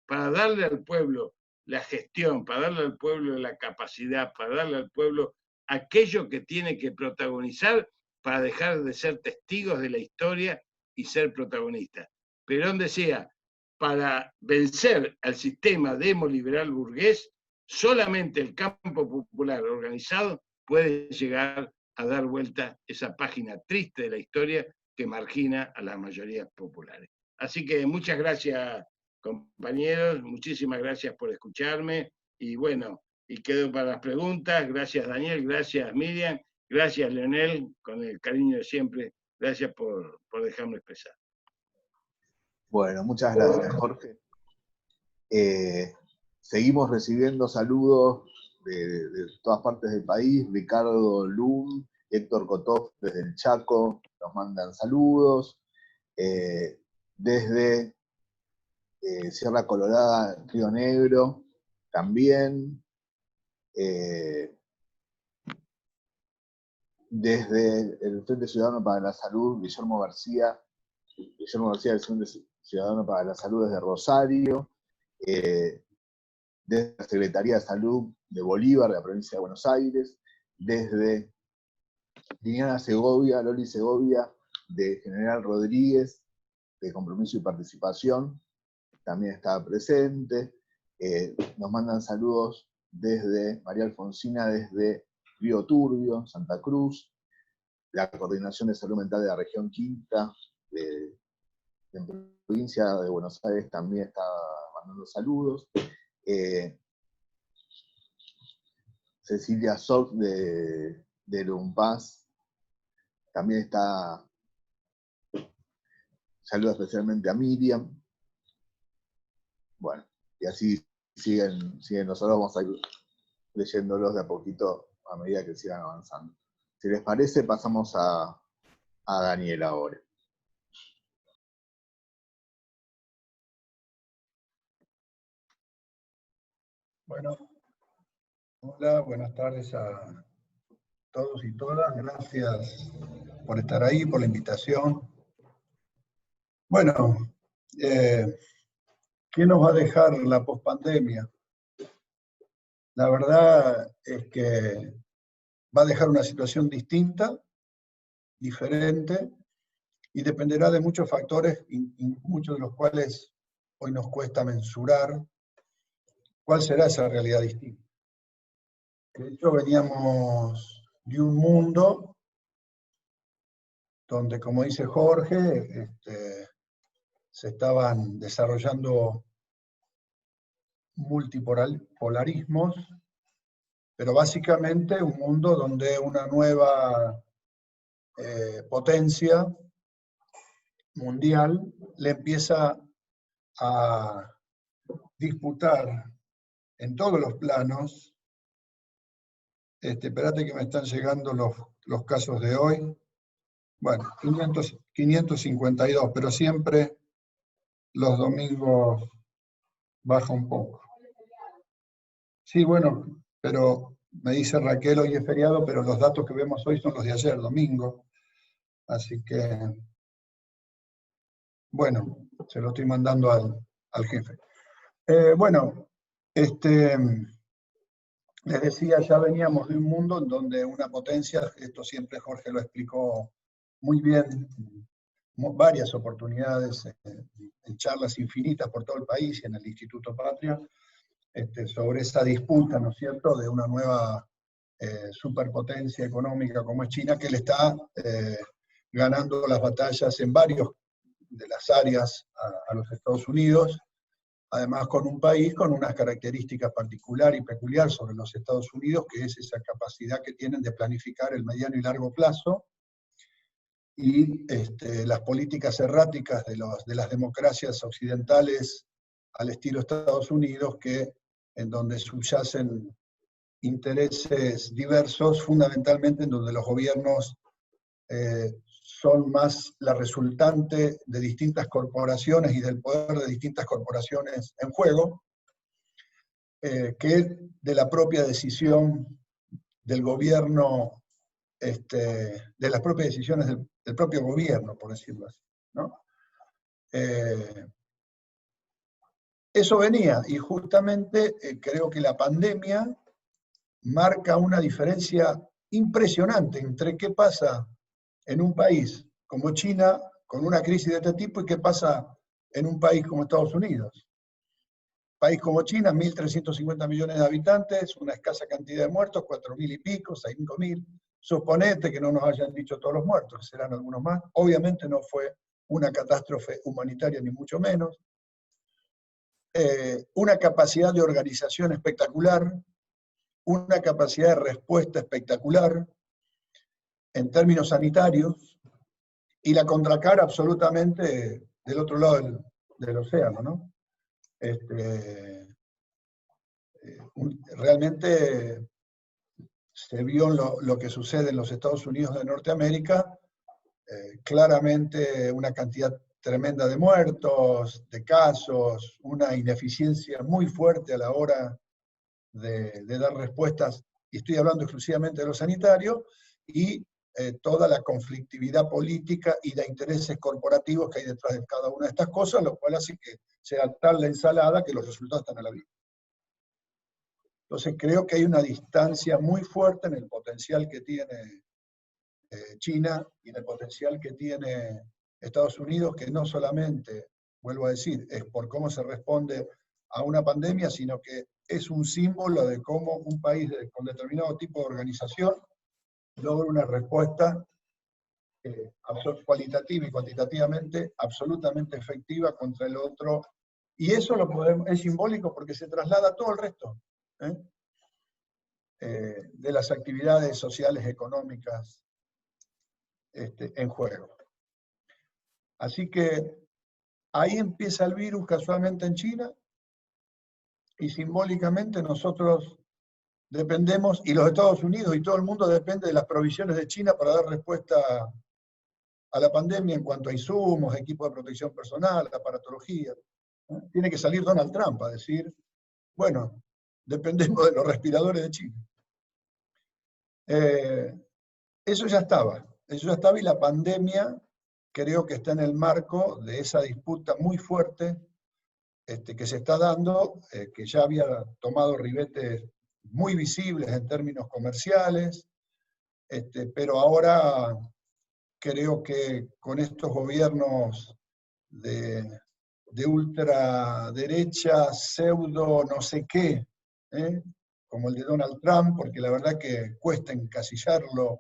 para darle al pueblo la gestión, para darle al pueblo la capacidad, para darle al pueblo aquello que tiene que protagonizar para dejar de ser testigos de la historia y ser protagonistas. Perón decía, para vencer al sistema demoliberal burgués, solamente el campo popular organizado puede llegar a dar vuelta esa página triste de la historia que margina a las mayorías populares. Así que muchas gracias, compañeros, muchísimas gracias por escucharme, y bueno, y quedo para las preguntas. Gracias, Daniel, gracias, Miriam, gracias, Leonel, con el cariño de siempre, gracias por dejarme expresar. Bueno, muchas gracias, Jorge. Seguimos recibiendo saludos de todas partes del país. Ricardo Lum, Héctor Kotov desde el Chaco nos mandan saludos. Desde Sierra Colorada, Río Negro, también. Desde el Frente Ciudadano para la Salud, Guillermo García del Frente Ciudadano para la Salud desde Rosario. Desde la Secretaría de Salud de Bolívar, de la provincia de Buenos Aires, desde Liliana Segovia, Loli Segovia, de General Rodríguez, de Compromiso y Participación, también estaba presente. Nos mandan saludos desde María Alfonsina, desde Río Turbio, Santa Cruz, la Coordinación de Salud Mental de la Región Quinta, en provincia de Buenos Aires también está mandando saludos. Cecilia Soc de Lumpaz también está, saluda especialmente a Miriam. Bueno, y así siguen, nosotros vamos a ir leyéndolos de a poquito a medida que sigan avanzando. Si les parece, pasamos a Daniel ahora. Bueno, hola, buenas tardes a todos y todas. Gracias por estar ahí, por la invitación. Bueno, ¿qué nos va a dejar la pospandemia? La verdad es que va a dejar una situación distinta, diferente, y dependerá de muchos factores, y muchos de los cuales hoy nos cuesta mensurar cuál será esa realidad distinta. De hecho, veníamos de un mundo donde, como dice Jorge, se estaban desarrollando multipolarismos, pero básicamente un mundo donde una nueva potencia mundial le empieza a disputar en todos los planos. Espérate que me están llegando los casos de hoy. Bueno, 552, pero siempre los domingos baja un poco. Sí, bueno, pero me dice Raquel, hoy es feriado, pero los datos que vemos hoy son los de ayer, domingo. Así que, bueno, se lo estoy mandando al jefe. Bueno, les decía, ya veníamos de un mundo en donde una potencia, esto siempre Jorge lo explicó muy bien, varias oportunidades, en charlas infinitas por todo el país y en el Instituto Patria, sobre esa disputa, ¿no es cierto?, de una nueva superpotencia económica como es China, que le está ganando las batallas en varias de las áreas a los Estados Unidos, además con un país con unas características particular y peculiar sobre los Estados Unidos, que es esa capacidad que tienen de planificar el mediano y largo plazo, y las políticas erráticas de las democracias occidentales al estilo Estados Unidos, en donde subyacen intereses diversos, fundamentalmente en donde los gobiernos son más la resultante de distintas corporaciones y del poder de distintas corporaciones en juego, que de la propia decisión del gobierno, de las propias decisiones del propio gobierno, por decirlo así, ¿no? Eso venía, y justamente creo que la pandemia marca una diferencia impresionante entre qué pasa en un país como China, con una crisis de este tipo, y qué pasa en un país como Estados Unidos. País como China, 1.350 millones de habitantes, una escasa cantidad de muertos, 4.000 y pico, 5.000. Suponete que no nos hayan dicho todos los muertos, que serán algunos más. Obviamente no fue una catástrofe humanitaria, ni mucho menos. Una capacidad de organización espectacular, una capacidad de respuesta espectacular en términos sanitarios, y la contracara absolutamente del otro lado del océano, ¿no? Realmente se vio lo que sucede en los Estados Unidos de Norteamérica, claramente una cantidad tremenda de muertos, de casos, una ineficiencia muy fuerte a la hora de dar respuestas, y estoy hablando exclusivamente de lo sanitario, y toda la conflictividad política y de intereses corporativos que hay detrás de cada una de estas cosas, lo cual hace que sea tal la ensalada que los resultados están a la vista. Entonces creo que hay una distancia muy fuerte en el potencial que tiene China y en el potencial que tiene Estados Unidos, que no solamente, vuelvo a decir, es por cómo se responde a una pandemia, sino que es un símbolo de cómo un país con determinado tipo de organización logra una respuesta cualitativa y cuantitativamente absolutamente efectiva contra el otro, y eso es simbólico porque se traslada a todo el resto de las actividades sociales, económicas en juego. Así que ahí empieza el virus casualmente en China, y simbólicamente nosotros dependemos, y los Estados Unidos y todo el mundo depende de las provisiones de China para dar respuesta a la pandemia en cuanto a insumos, equipos de protección personal, aparatología. Tiene que salir Donald Trump a decir, bueno, dependemos de los respiradores de China. Eso ya estaba, y la pandemia creo que está en el marco de esa disputa muy fuerte que se está dando, que ya había tomado ribetes muy visibles en términos comerciales, pero ahora creo que con estos gobiernos de ultraderecha, pseudo no sé qué, como el de Donald Trump, porque la verdad que cuesta encasillarlo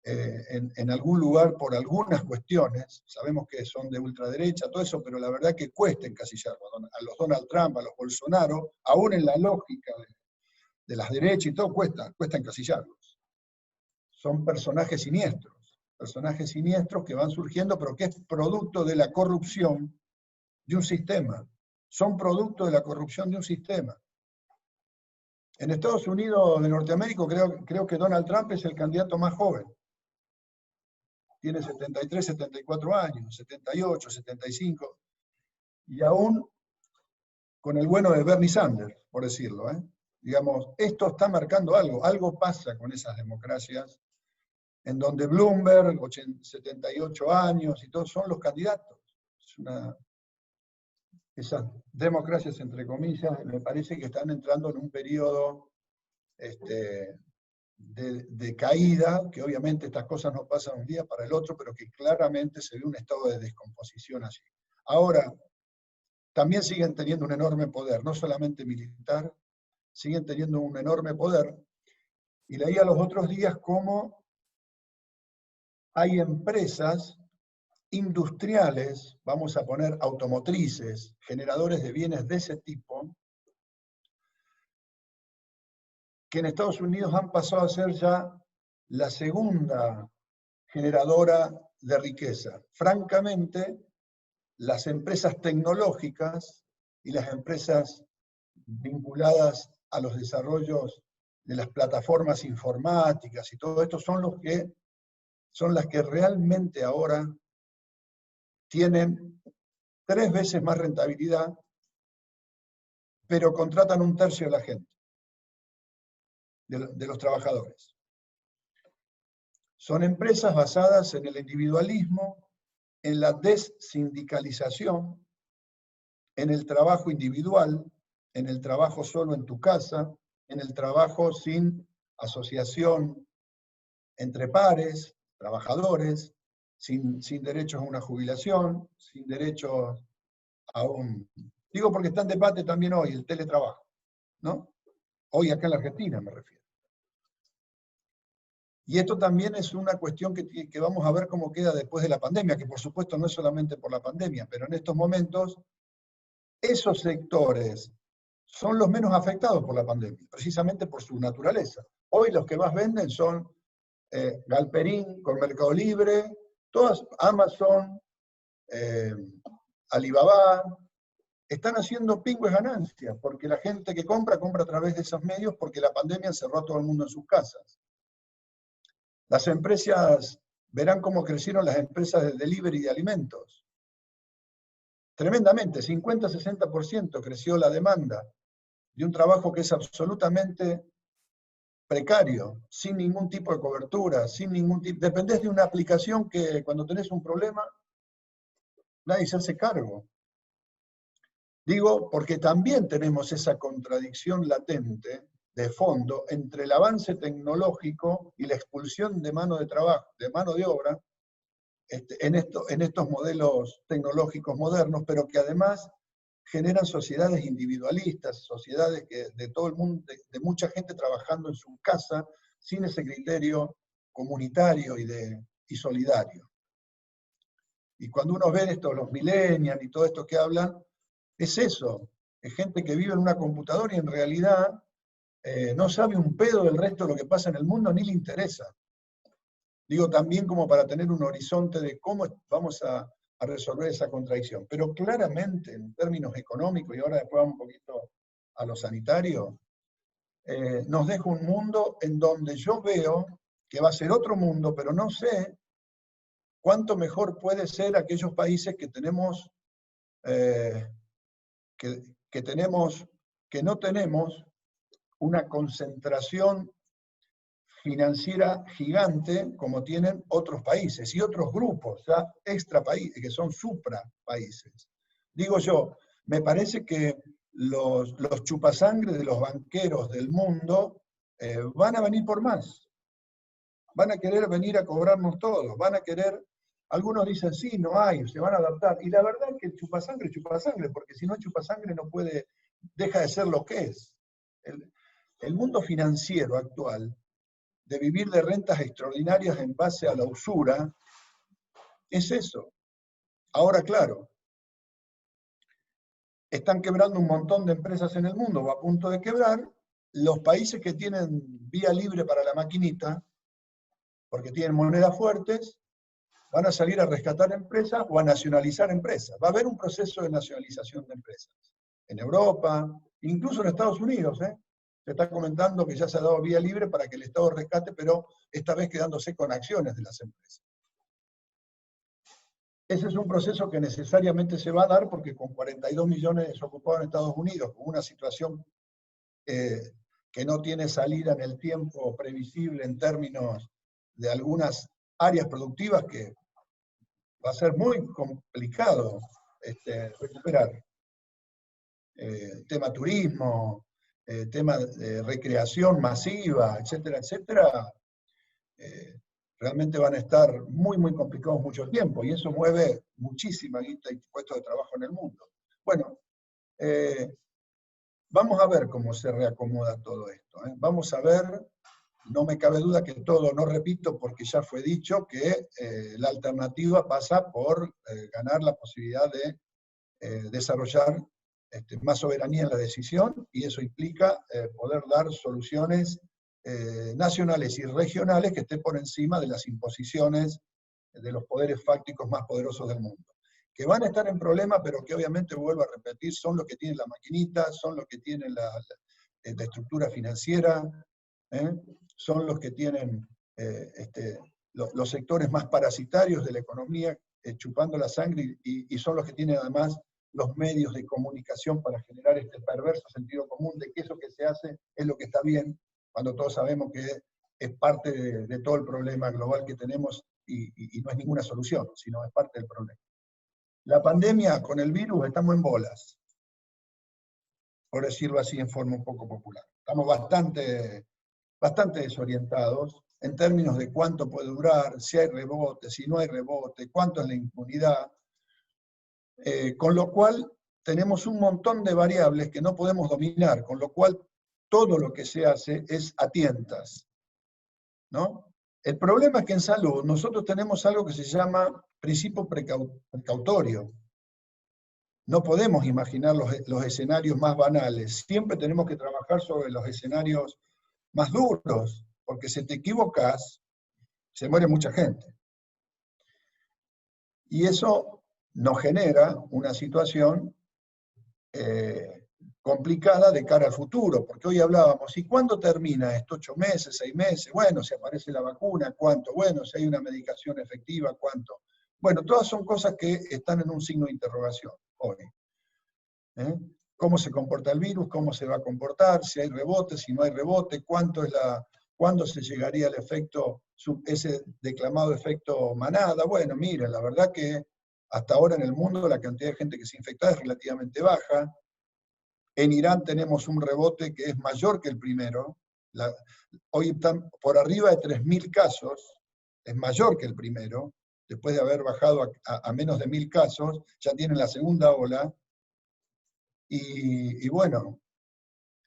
en algún lugar por algunas cuestiones, sabemos que son de ultraderecha, todo eso, pero la verdad que cuesta encasillarlo, a los Donald Trump, a los Bolsonaro, aún en la lógica de las derechas y todo, cuesta encasillarlos. Son personajes siniestros que van surgiendo, pero que es producto de la corrupción de un sistema. Son producto de la corrupción de un sistema. En Estados Unidos de Norteamérica creo que Donald Trump es el candidato más joven. Tiene 73, 74 años, 78, 75, y aún con el bueno de Bernie Sanders, por decirlo. Digamos, esto está marcando algo pasa con esas democracias, en donde Bloomberg, 78 años, y todos son los candidatos. Esas democracias, entre comillas, me parece que están entrando en un periodo de caída, que obviamente estas cosas no pasan de un día para el otro, pero que claramente se ve un estado de descomposición allí. Ahora, también siguen teniendo un enorme poder, no solamente militar, siguen teniendo un enorme poder, y leía los otros días cómo hay empresas industriales, vamos a poner automotrices, generadores de bienes de ese tipo, que en Estados Unidos han pasado a ser ya la segunda generadora de riqueza. Francamente, las empresas tecnológicas y las empresas vinculadas a los desarrollos de las plataformas informáticas y todo esto son los que son las que realmente ahora tienen 3 veces más rentabilidad, pero contratan 1/3 de la gente, de los trabajadores. Son empresas basadas en el individualismo, en la dessindicalización, en el trabajo individual, en el trabajo solo en tu casa, en el trabajo sin asociación entre pares, trabajadores, sin derechos a una jubilación, sin derechos a un... Digo porque está en debate también hoy el teletrabajo, ¿no? Hoy acá en la Argentina me refiero. Y esto también es una cuestión que vamos a ver cómo queda después de la pandemia, que por supuesto no es solamente por la pandemia, pero en estos momentos esos sectores son los menos afectados por la pandemia, precisamente por su naturaleza. Hoy los que más venden son Galperín, con Mercado Libre, todas, Amazon, Alibaba, están haciendo pingües ganancias, porque la gente que compra a través de esos medios, porque la pandemia encerró a todo el mundo en sus casas. Las empresas, verán cómo crecieron las empresas de delivery de alimentos. Tremendamente, 50-60% creció la demanda de un trabajo que es absolutamente precario, sin ningún tipo de cobertura, sin ningún tipo... Dependés de una aplicación que cuando tenés un problema, nadie se hace cargo. Digo, porque también tenemos esa contradicción latente de fondo entre el avance tecnológico y la expulsión de mano de trabajo, de mano de obra, en estos modelos tecnológicos modernos, pero que además generan sociedades individualistas, sociedades de todo el mundo, de mucha gente trabajando en su casa, sin ese criterio comunitario y solidario. Y cuando uno ve esto, los millennials y todo esto que hablan, es eso, es gente que vive en una computadora y en realidad no sabe un pedo del resto de lo que pasa en el mundo, ni le interesa. Digo también como para tener un horizonte de cómo vamos a resolver esa contradicción. Pero claramente, en términos económicos, y ahora después vamos un poquito a lo sanitario, nos deja un mundo en donde yo veo que va a ser otro mundo, pero no sé cuánto mejor puede ser aquellos países que tenemos, que no tenemos una concentración financiera gigante como tienen otros países y otros grupos, ya extra países, que son supra países. Digo yo, me parece que los chupasangre de los banqueros del mundo van a venir por más. Van a querer venir a cobrarnos todos, van a querer... Algunos dicen, sí, no hay, se van a adaptar. Y la verdad es que el chupasangre es chupasangre, porque si no es chupasangre no puede, deja de ser lo que es. El mundo financiero actual, de vivir de rentas extraordinarias en base a la usura, es eso. Ahora, claro, están quebrando un montón de empresas en el mundo, o a punto de quebrar. Los países que tienen vía libre para la maquinita, porque tienen monedas fuertes, van a salir a rescatar empresas o a nacionalizar empresas. Va a haber un proceso de nacionalización de empresas. En Europa, incluso en Estados Unidos, se está comentando que ya se ha dado vía libre para que el Estado rescate, pero esta vez quedándose con acciones de las empresas. Ese es un proceso que necesariamente se va a dar porque con 42 millones desocupados en Estados Unidos, con una situación que no tiene salida en el tiempo previsible en términos de algunas áreas productivas que va a ser muy complicado recuperar. Tema turismo, tema de recreación masiva, etcétera, etcétera, realmente van a estar muy, muy complicados mucho tiempo, y eso mueve muchísima guita y puestos de trabajo en el mundo. Bueno, vamos a ver cómo se reacomoda todo esto. Vamos a ver, no me cabe duda que todo, no repito porque ya fue dicho, que la alternativa pasa por ganar la posibilidad de desarrollar más soberanía en la decisión, y eso implica poder dar soluciones nacionales y regionales que estén por encima de las imposiciones de los poderes fácticos más poderosos del mundo. Que van a estar en problemas, pero que obviamente, vuelvo a repetir, son los que tienen la maquinita, son los que tienen la estructura financiera, son los que tienen los sectores más parasitarios de la economía, chupando la sangre, y son los que tienen además los medios de comunicación para generar este perverso sentido común de que eso que se hace es lo que está bien, cuando todos sabemos que es parte de todo el problema global que tenemos y no es ninguna solución, sino es parte del problema. La pandemia con el virus estamos en bolas, por decirlo así en forma un poco popular. Estamos bastante desorientados en términos de cuánto puede durar, si hay rebote, si no hay rebote, cuánto es la impunidad, con lo cual tenemos un montón de variables que no podemos dominar, con lo cual todo lo que se hace es a tientas, ¿no? El problema es que en salud nosotros tenemos algo que se llama principio precautorio. No podemos imaginar los escenarios más banales, siempre tenemos que trabajar sobre los escenarios más duros, porque si te equivocas, se muere mucha gente. Y eso nos genera una situación complicada de cara al futuro, porque hoy hablábamos, ¿y cuándo termina esto? 8 meses, 6 meses, bueno, si aparece la vacuna, ¿cuánto? Bueno, si hay una medicación efectiva, ¿cuánto? Bueno, todas son cosas que están en un signo de interrogación hoy. ¿Cómo se comporta el virus? ¿Cómo se va a comportar? Si hay rebote, si no hay rebote, ¿cuándo se llegaría al efecto, ese declamado efecto manada? Bueno, miren, la verdad que hasta ahora en el mundo la cantidad de gente que se infecta es relativamente baja. En Irán tenemos un rebote que es mayor que el primero. Hoy están por arriba de 3.000 casos, es mayor que el primero. Después de haber bajado a menos de 1.000 casos, ya tienen la segunda ola. Y bueno,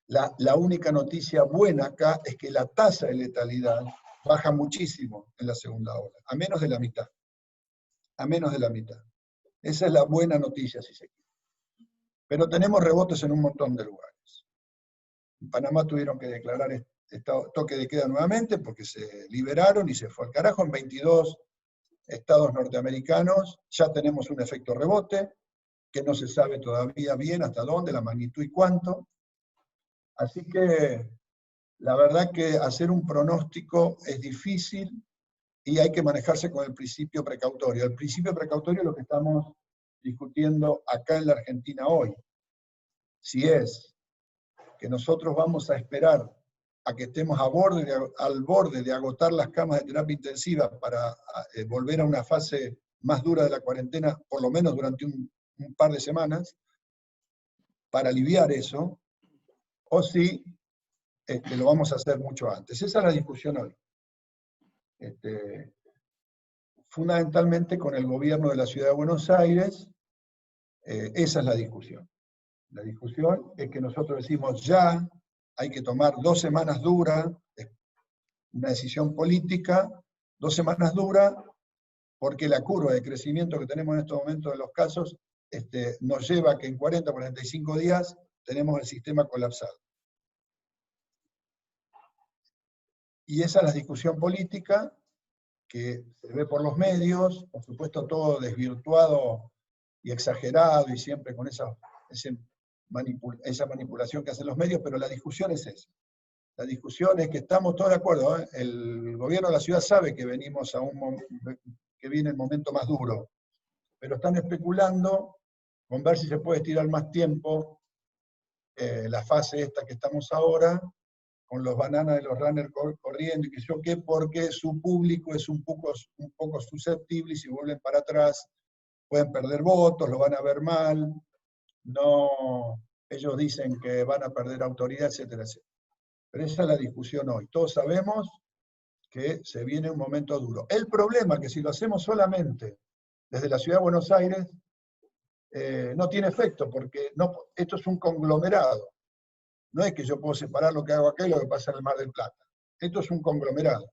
la única noticia buena acá es que la tasa de letalidad baja muchísimo en la segunda ola, a menos de la mitad. A menos de la mitad. Esa es la buena noticia, si se quiere. Pero tenemos rebotes en un montón de lugares. En Panamá tuvieron que declarar toque de queda nuevamente porque se liberaron y se fue al carajo. En 22 estados norteamericanos ya tenemos un efecto rebote, que no se sabe todavía bien hasta dónde, la magnitud y cuánto. Así que la verdad que hacer un pronóstico es difícil y hay que manejarse con el principio precautorio. El principio precautorio es lo que estamos discutiendo acá en la Argentina hoy. Si es que nosotros vamos a esperar a que estemos al borde de agotar las camas de terapia intensiva para volver a una fase más dura de la cuarentena, por lo menos durante un par de semanas, para aliviar eso, o si lo vamos a hacer mucho antes. Esa es la discusión hoy. Fundamentalmente con el gobierno de la Ciudad de Buenos Aires, esa es la discusión. La discusión es que nosotros decimos ya, hay que tomar 2 semanas duras, una decisión política, 2 semanas duras, porque la curva de crecimiento que tenemos en estos momentos de los casos nos lleva a que en 40 o 45 días tenemos el sistema colapsado. Y esa es la discusión política que se ve por los medios, por supuesto todo desvirtuado y exagerado y siempre con esa manipulación que hacen los medios, pero la discusión es esa. La discusión es que estamos todos de acuerdo, ¿eh? El gobierno de la ciudad sabe que venimos que viene el momento más duro, pero están especulando con ver si se puede estirar más tiempo la fase esta que estamos ahora, con los bananas de los runners corriendo y que yo qué, porque su público es un poco susceptible y si vuelven para atrás pueden perder votos, lo van a ver mal, no, ellos dicen que van a perder autoridad, etcétera, etcétera. Pero esa es la discusión hoy. Todos sabemos que se viene un momento duro. El problema es que si lo hacemos solamente desde la Ciudad de Buenos Aires, no tiene efecto, porque esto es un conglomerado. No es que yo puedo separar lo que hago acá y lo que pasa en el Mar del Plata. Esto es un conglomerado.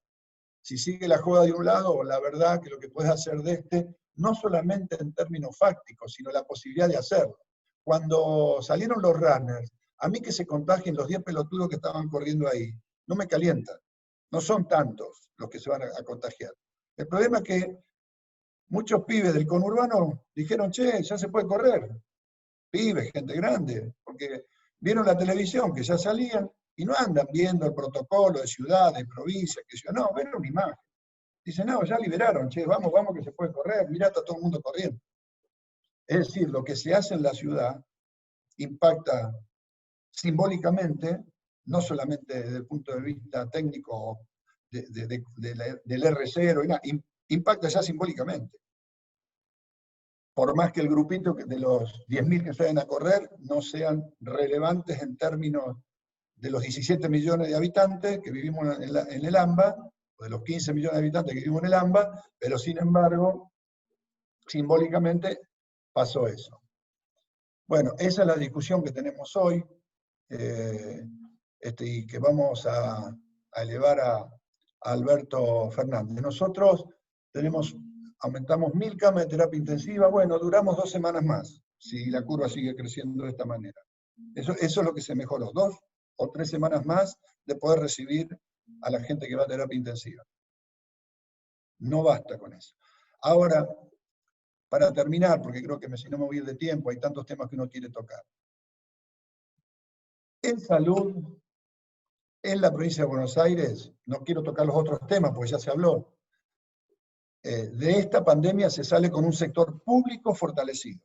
Si sigue la joda de un lado, la verdad que lo que puedes hacer de no solamente en términos fácticos, sino la posibilidad de hacerlo. Cuando salieron los runners, a mí que se contagien los 10 pelotudos que estaban corriendo ahí, no me calientan. No son tantos los que se van a contagiar. El problema es que muchos pibes del conurbano dijeron, che, ya se puede correr. Pibes, gente grande, porque vieron la televisión que ya salían y no andan viendo el protocolo de ciudad, de provincia, que yo no, ven una imagen. Dicen, no, ya liberaron, che, vamos que se puede correr, mirá, está todo el mundo corriendo. Es decir, lo que se hace en la ciudad impacta simbólicamente, no solamente desde el punto de vista técnico del R0, impacta ya simbólicamente. Por más que el grupito de los 10.000 que salen a correr no sean relevantes en términos de los 17 millones de habitantes que vivimos en el AMBA, o de los 15 millones de habitantes que vivimos en el AMBA, pero sin embargo, simbólicamente pasó eso. Bueno, esa es la discusión que tenemos hoy, y que vamos a elevar a Alberto Fernández. Nosotros aumentamos 1.000 camas de terapia intensiva, bueno, duramos 2 semanas más, si la curva sigue creciendo de esta manera. Eso es lo que se mejoró, 2 o 3 semanas más de poder recibir a la gente que va a terapia intensiva. No basta con eso. Ahora, para terminar, porque creo que si no me voy a ir de tiempo, hay tantos temas que uno quiere tocar. En salud, en la provincia de Buenos Aires, no quiero tocar los otros temas porque ya se habló, de esta pandemia se sale con un sector público fortalecido.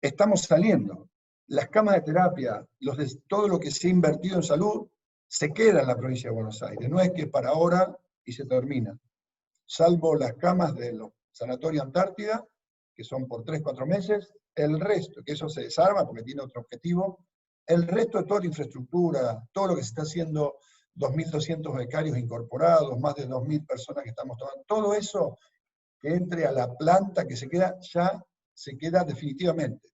Estamos saliendo. Las camas de terapia, todo lo que se ha invertido en salud, se queda en la provincia de Buenos Aires. No es que para ahora y se termina. Salvo las camas de los sanatorios Antártida, que son por 3-4 meses, el resto, que eso se desarma porque tiene otro objetivo, el resto de toda la infraestructura, todo lo que se está haciendo, 2.200 becarios incorporados, más de 2.000 personas que estamos tomando, todo eso que entre a la planta que se queda, ya se queda definitivamente.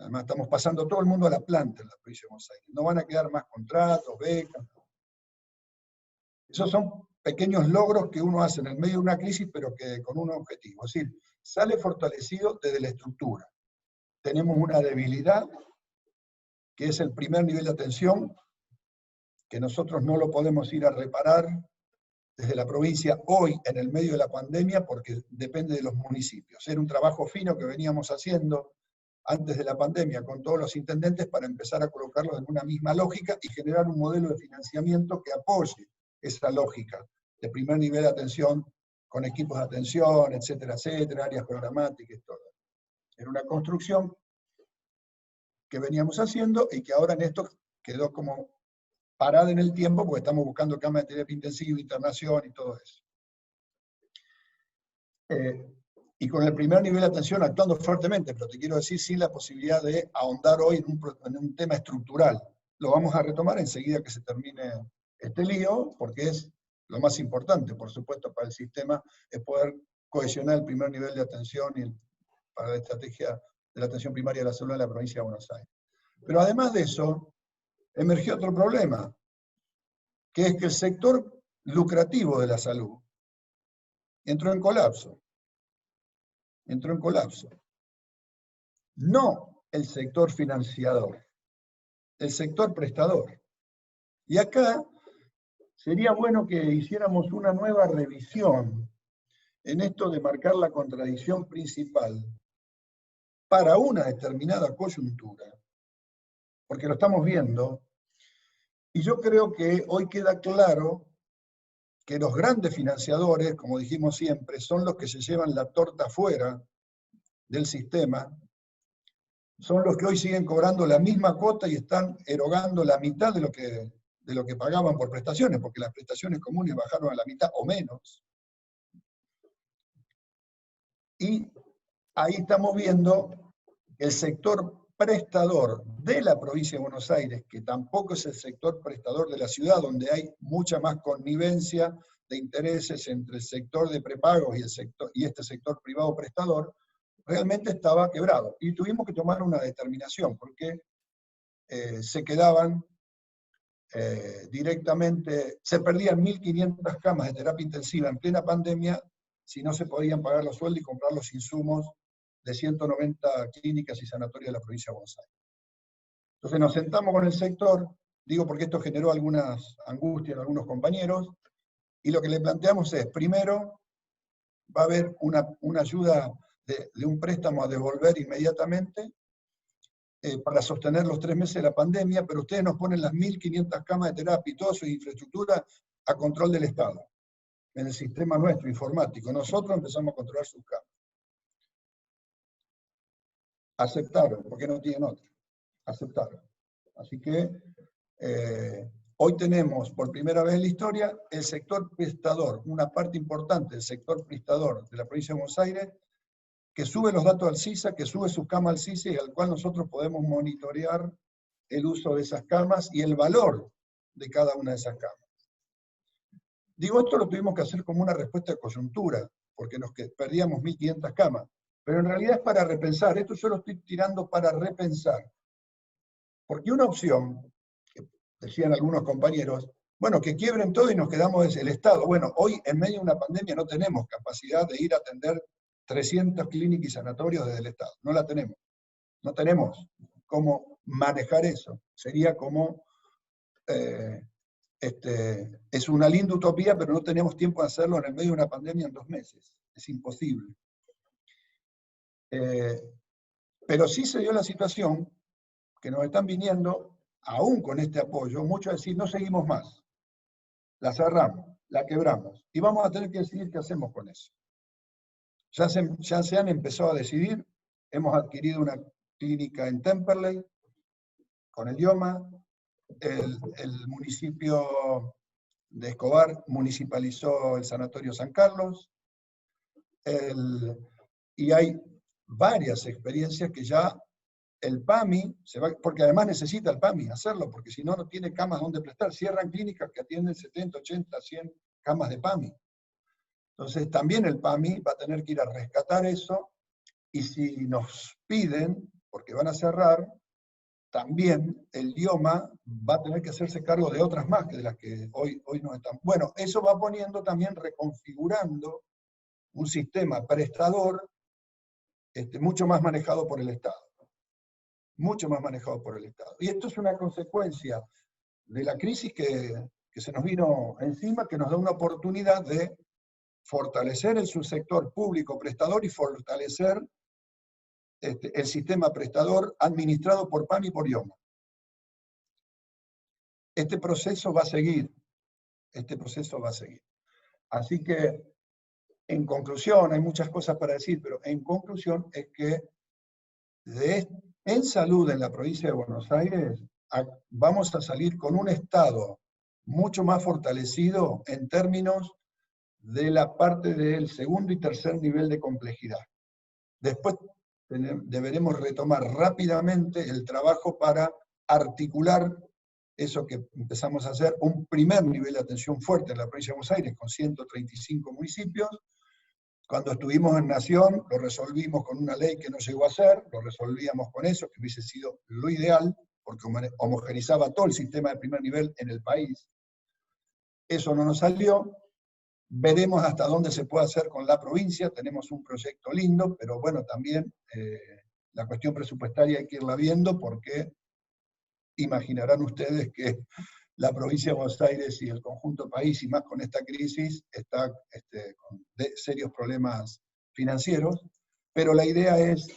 Además estamos pasando todo el mundo a la planta en la provincia de Buenos Aires. No van a quedar más contratos, becas. Esos son pequeños logros que uno hace en el medio de una crisis, pero que con un objetivo. Es decir, sale fortalecido desde la estructura. Tenemos una debilidad, que es el primer nivel de atención, que nosotros no lo podemos ir a reparar desde la provincia hoy en el medio de la pandemia, porque depende de los municipios. Era un trabajo fino que veníamos haciendo antes de la pandemia con todos los intendentes para empezar a colocarlos en una misma lógica y generar un modelo de financiamiento que apoye esa lógica de primer nivel de atención, con equipos de atención, etcétera, etcétera, áreas programáticas, todo. Era una construcción que veníamos haciendo y que ahora en esto quedó como parada en el tiempo porque estamos buscando camas de terapia intensiva, internación y todo eso. Y con el primer nivel de atención actuando fuertemente, pero te quiero decir sin la posibilidad de ahondar hoy en un tema estructural. Lo vamos a retomar enseguida que se termine este lío, porque es lo más importante, por supuesto, para el sistema, es poder cohesionar el primer nivel de atención para la estrategia de la atención primaria de la salud en la provincia de Buenos Aires. Pero además de eso, emergió otro problema, que es que el sector lucrativo de la salud entró en colapso. Entró en colapso. No el sector financiador, el sector prestador. Y acá sería bueno que hiciéramos una nueva revisión en esto de marcar la contradicción principal para una determinada coyuntura, porque lo estamos viendo, y yo creo que hoy queda claro que los grandes financiadores, como dijimos siempre, son los que se llevan la torta afuera del sistema, son los que hoy siguen cobrando la misma cuota y están erogando la mitad de lo que pagaban por prestaciones, porque las prestaciones comunes bajaron a la mitad o menos. Y ahí estamos viendo el sector prestador de la provincia de Buenos Aires, que tampoco es el sector prestador de la ciudad, donde hay mucha más connivencia de intereses entre el sector de prepagos y este sector privado prestador, realmente estaba quebrado. Y tuvimos que tomar una determinación, porque se quedaban directamente, se perdían 1.500 camas de terapia intensiva en plena pandemia si no se podían pagar los sueldos y comprar los insumos de 190 clínicas y sanatorios de la provincia de Buenos Aires. Entonces nos sentamos con el sector, digo porque esto generó algunas angustias en algunos compañeros, y lo que le planteamos es, primero, va a haber una ayuda de un préstamo a devolver inmediatamente para sostener los 3 meses de la pandemia, pero ustedes nos ponen las 1.500 camas de terapia y toda su infraestructura a control del Estado. en el sistema nuestro informático. Nosotros empezamos a controlar sus camas. Aceptaron, porque no tienen otra. Aceptaron. Así que hoy tenemos por primera vez en la historia el sector prestador, una parte importante del sector prestador de la provincia de Buenos Aires, que sube los datos al CISA, que sube sus camas al CISA y al cual nosotros podemos monitorear el uso de esas camas y el valor de cada una de esas camas. Digo, esto lo tuvimos que hacer como una respuesta de coyuntura, porque perdíamos 1.500 camas, pero en realidad es para repensar, esto yo lo estoy tirando para repensar. Porque una opción, que decían algunos compañeros, bueno, que quiebren todo y nos quedamos desde el Estado. Bueno, hoy en medio de una pandemia no tenemos capacidad de ir a atender 300 clínicas y sanatorios desde el Estado, no la tenemos. No tenemos cómo manejar eso. Sería como, es una linda utopía, pero no tenemos tiempo de hacerlo en el medio de una pandemia en 2 meses. Es imposible. Pero sí se dio la situación que nos están viniendo, aún con este apoyo, muchos a decir, no seguimos más. La cerramos, la quebramos, y vamos a tener que decidir qué hacemos con eso. Ya se han empezado a decidir, hemos adquirido una clínica en Temperley, con el IOMA, el municipio de Escobar municipalizó el Sanatorio San Carlos, y hay varias experiencias que ya el PAMI, porque además necesita el PAMI hacerlo, porque si no, no tiene camas donde prestar. Cierran clínicas que atienden 70, 80, 100 camas de PAMI. Entonces también el PAMI va a tener que ir a rescatar eso, y si nos piden, porque van a cerrar, también el IOMA va a tener que hacerse cargo de otras más que de las que hoy no están. Bueno, eso va poniendo también, reconfigurando un sistema prestador mucho más manejado por el Estado. Mucho más manejado por el Estado. Y esto es una consecuencia de la crisis que se nos vino encima, que nos da una oportunidad de fortalecer el subsector público prestador y fortalecer el sistema prestador administrado por PAMI y por IOMA. Este proceso va a seguir. Este proceso va a seguir. Así que, en conclusión, hay muchas cosas para decir, pero en conclusión es que en salud en la provincia de Buenos Aires vamos a salir con un Estado mucho más fortalecido en términos de la parte del segundo y tercer nivel de complejidad. Después deberemos retomar rápidamente el trabajo para articular eso que empezamos a hacer, un primer nivel de atención fuerte en la provincia de Buenos Aires, con 135 municipios. Cuando estuvimos en Nación, lo resolvimos con una ley que no llegó a ser, lo resolvíamos con eso, que hubiese sido lo ideal, porque homogenizaba todo el sistema de primer nivel en el país. Eso no nos salió. Veremos hasta dónde se puede hacer con la provincia, tenemos un proyecto lindo, pero bueno, también la cuestión presupuestaria hay que irla viendo, porque imaginarán ustedes que la provincia de Buenos Aires y el conjunto país, y más con esta crisis, está con serios problemas financieros, pero la idea es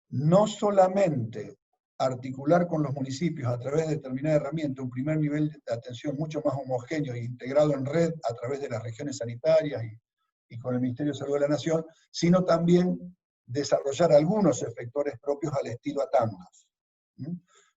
no solamente articular con los municipios a través de determinada herramienta un primer nivel de atención mucho más homogéneo e integrado en red a través de las regiones sanitarias y con el Ministerio de Salud de la Nación, sino también desarrollar algunos efectores propios al estilo Atandos.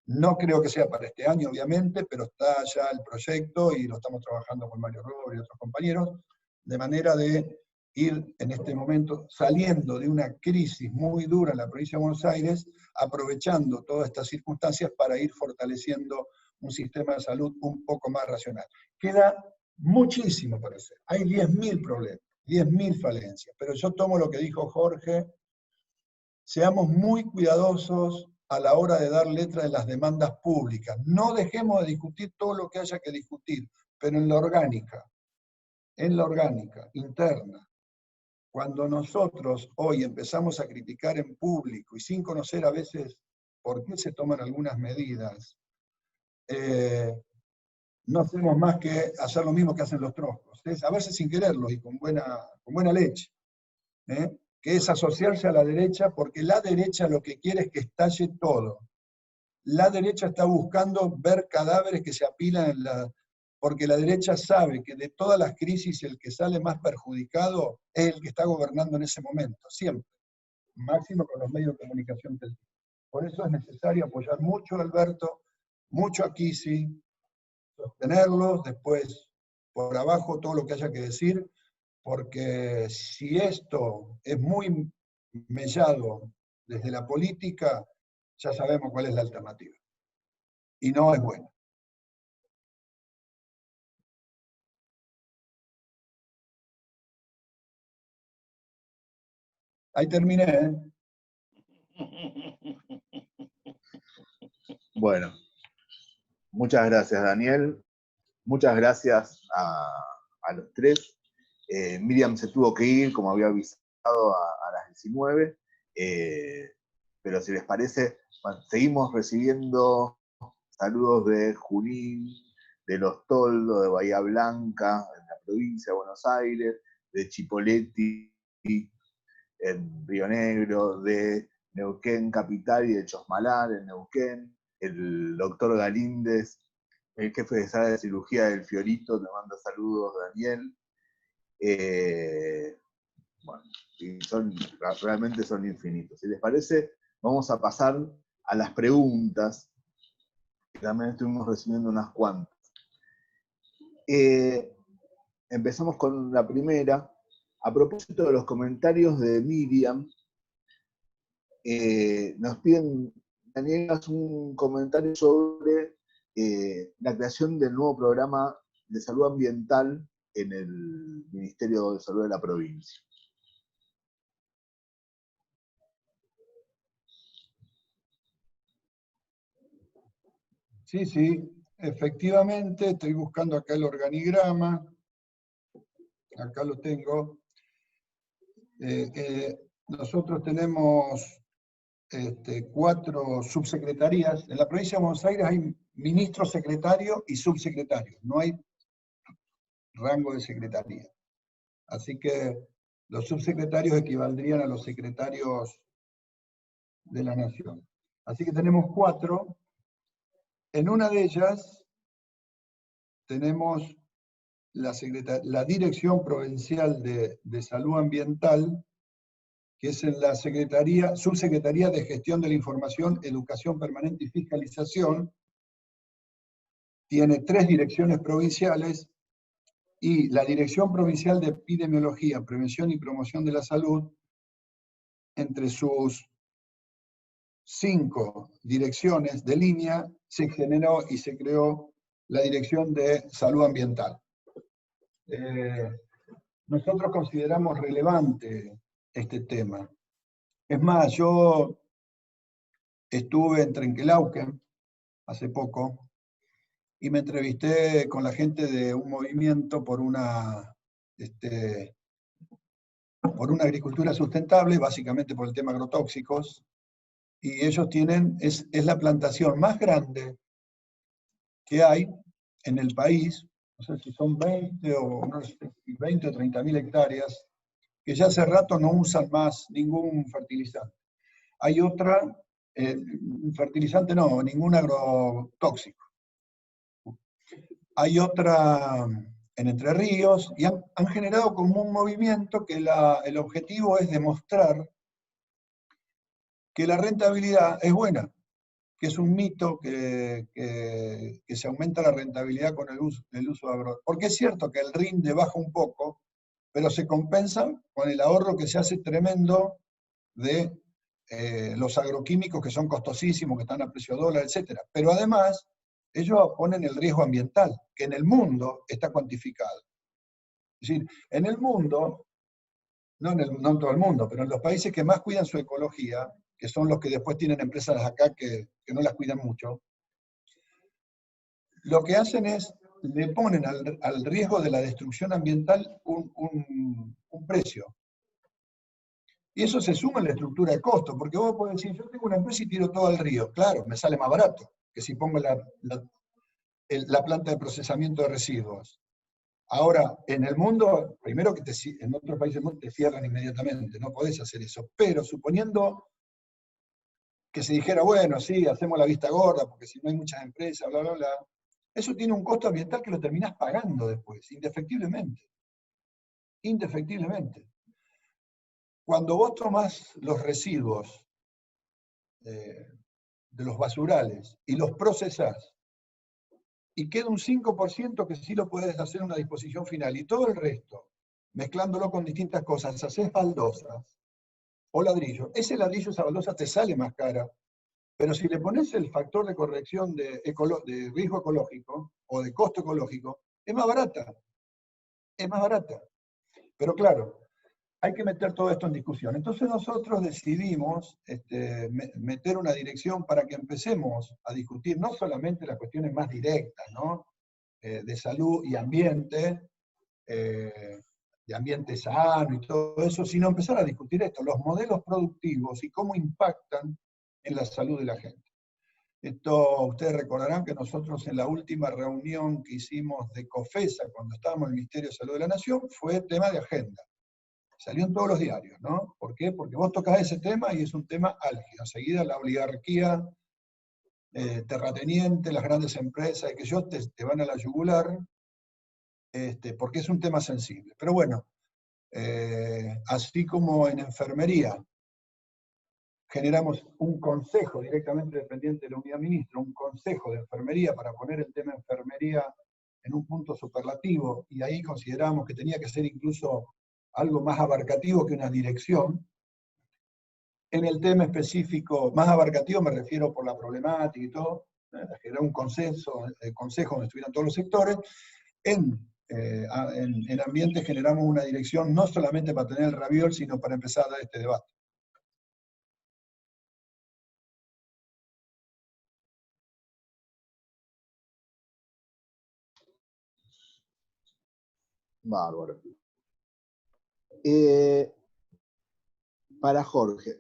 No creo que sea para este año, obviamente, pero está ya el proyecto y lo estamos trabajando con Mario Robo y otros compañeros, de manera de ir en este momento saliendo de una crisis muy dura en la provincia de Buenos Aires, aprovechando todas estas circunstancias para ir fortaleciendo un sistema de salud un poco más racional. Queda muchísimo para hacer. Hay 10.000 problemas, 10.000 falencias, pero yo tomo lo que dijo Jorge, seamos muy cuidadosos a la hora de dar letra de las demandas públicas. No dejemos de discutir todo lo que haya que discutir, pero en la orgánica, interna. Cuando nosotros hoy empezamos a criticar en público y sin conocer a veces por qué se toman algunas medidas, no hacemos más que hacer lo mismo que hacen los troscos. A veces sin quererlo y con buena leche. Que es asociarse a la derecha, porque la derecha lo que quiere es que estalle todo. La derecha está buscando ver cadáveres que se apilan porque la derecha sabe que de todas las crisis el que sale más perjudicado es el que está gobernando en ese momento, siempre, máximo con los medios de comunicación del día. Por eso es necesario apoyar mucho a Alberto, mucho a Kisi, sostenerlos, después por abajo todo lo que haya que decir, porque si esto es muy mellado desde la política, ya sabemos cuál es la alternativa. Y no es buena. Ahí terminé, ¿eh? Bueno, muchas gracias, Daniel. Muchas gracias a los tres. Miriam se tuvo que ir, como había avisado, a las 19. Pero si les parece, bueno, seguimos recibiendo saludos de Junín, de Los Toldos, de Bahía Blanca, en la provincia de Buenos Aires, de Chipoleti, en Río Negro, de Neuquén Capital y de Chosmalal, en Neuquén, el doctor Galíndez, el jefe de sala de cirugía del Fiorito, te manda saludos, Daniel. Bueno, y realmente son infinitos. Si les parece, vamos a pasar a las preguntas, que también estuvimos recibiendo unas cuantas. Empezamos con la primera. A propósito de los comentarios de Miriam, nos piden, Daniel, haz un comentario sobre la creación del nuevo programa de salud ambiental en el Ministerio de Salud de la provincia. Sí, sí, efectivamente, estoy buscando acá el organigrama, acá lo tengo. Nosotros tenemos 4 subsecretarías. En la provincia de Buenos Aires hay ministro, secretario y subsecretario, no hay rango de secretaría. Así que los subsecretarios equivaldrían a los secretarios de la Nación. Así que tenemos 4. En una de ellas tenemos la Dirección Provincial de Salud Ambiental, que es en la Subsecretaría de Gestión de la Información, Educación Permanente y Fiscalización. Tiene 3 direcciones provinciales, y la Dirección Provincial de Epidemiología, Prevención y Promoción de la Salud, entre sus 5 direcciones de línea, se generó y se creó la Dirección de Salud Ambiental. Nosotros consideramos relevante este tema. Es más, yo estuve en Trenquelauquen hace poco y me entrevisté con la gente de un movimiento por una agricultura sustentable, básicamente por el tema agrotóxicos, y ellos tienen, es la plantación más grande que hay en el país, no sé si son 20 o 30.000 hectáreas, que ya hace rato no usan más ningún fertilizante. Hay otra, fertilizante no, ningún agrotóxico. Hay otra en Entre Ríos, y han generado como un movimiento que el objetivo es demostrar que la rentabilidad es buena, que es un mito que se aumenta la rentabilidad con el uso de agro. Porque es cierto que el rinde baja un poco, pero se compensa con el ahorro que se hace tremendo de los agroquímicos, que son costosísimos, que están a precio dólar, etc. Pero además, ellos ponen el riesgo ambiental, que en el mundo está cuantificado. Es decir, en el mundo, no en todo el mundo, pero en los países que más cuidan su ecología, que son los que después tienen empresas acá que no las cuidan mucho, lo que hacen es, le ponen al riesgo de la destrucción ambiental un precio. Y eso se suma en la estructura de costo, porque vos podés decir, yo tengo una empresa y tiro todo al río. Claro, me sale más barato que si pongo la planta de procesamiento de residuos. Ahora, en el mundo, primero que en otros países te cierran inmediatamente, no podés hacer eso. Pero suponiendo que se dijera, bueno, sí, hacemos la vista gorda, porque si no hay muchas empresas, bla, bla, bla, Eso tiene un costo ambiental que lo terminás pagando después, indefectiblemente. Indefectiblemente. Cuando vos tomás los residuos de los basurales y los procesás, y queda un 5% que sí lo puedes hacer en una disposición final, y todo el resto, mezclándolo con distintas cosas, haces baldosas o ladrillo. Ese ladrillo, esa baldosa te sale más cara, pero si le pones el factor de corrección de riesgo ecológico o de costo ecológico, es más barata. Es más barata. Pero claro, hay que meter todo esto en discusión. Entonces nosotros decidimos meter una dirección para que empecemos a discutir no solamente las cuestiones más directas, ¿no? De salud y ambiente, de ambiente sano y todo eso, sino empezar a discutir esto, los modelos productivos y cómo impactan en la salud de la gente. Esto, ustedes recordarán que nosotros en la última reunión que hicimos de COFESA, cuando estábamos en el Ministerio de Salud de la Nación, fue tema de agenda. Salió en todos los diarios, ¿no? ¿Por qué? Porque vos tocás ese tema y es un tema álgido. Enseguida la oligarquía terrateniente, las grandes empresas, que yo te van a la yugular, porque es un tema sensible. Pero bueno, así como en enfermería generamos un consejo directamente dependiente de la unidad ministra, un consejo de enfermería para poner el tema enfermería en un punto superlativo, y ahí consideramos que tenía que ser incluso algo más abarcativo que una dirección. En el tema específico, más abarcativo me refiero por la problemática y todo, generar un consejo donde estuvieran todos los sectores. En ambiente generamos una dirección no solamente para tener el raviol, sino para empezar a dar este debate. Bárbaro. Para Jorge,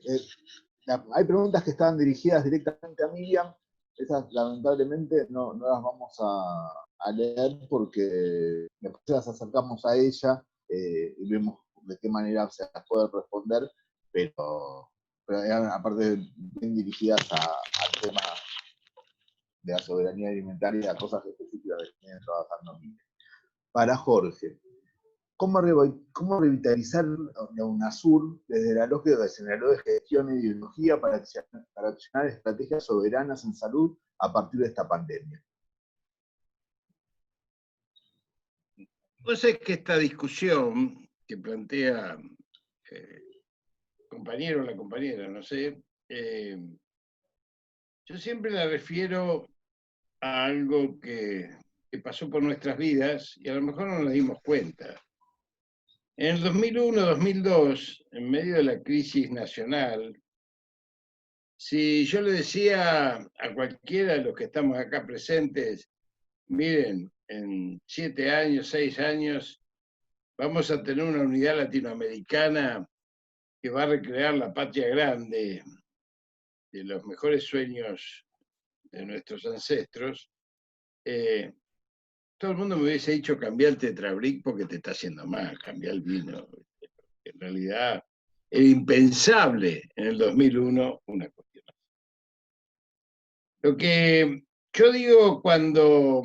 hay preguntas que están dirigidas directamente a Miriam. Esas lamentablemente no las vamos a leer porque después las acercamos a ella y vemos de qué manera se las puede responder, pero eran aparte bien dirigidas al tema de la soberanía alimentaria, a cosas específicas que vienen trabajando Miriam. Para Jorge, ¿cómo revitalizar la UNASUR desde la lógica que señaló de gestión e ideología para accionar estrategias soberanas en salud a partir de esta pandemia? Pues es que esta discusión que plantea el compañero o la compañera, no sé, yo siempre la refiero a algo que pasó por nuestras vidas y a lo mejor no nos dimos cuenta. En el 2001-2002, en medio de la crisis nacional, si yo le decía a cualquiera de los que estamos acá presentes, miren, en 7 años, 6 años, vamos a tener una unidad latinoamericana que va a recrear la patria grande de los mejores sueños de nuestros ancestros, todo el mundo me hubiese dicho cambiar el Tetrabric porque te está haciendo mal, cambiar el vino. En realidad era impensable en el 2001 una cuestión así. Lo que yo digo cuando,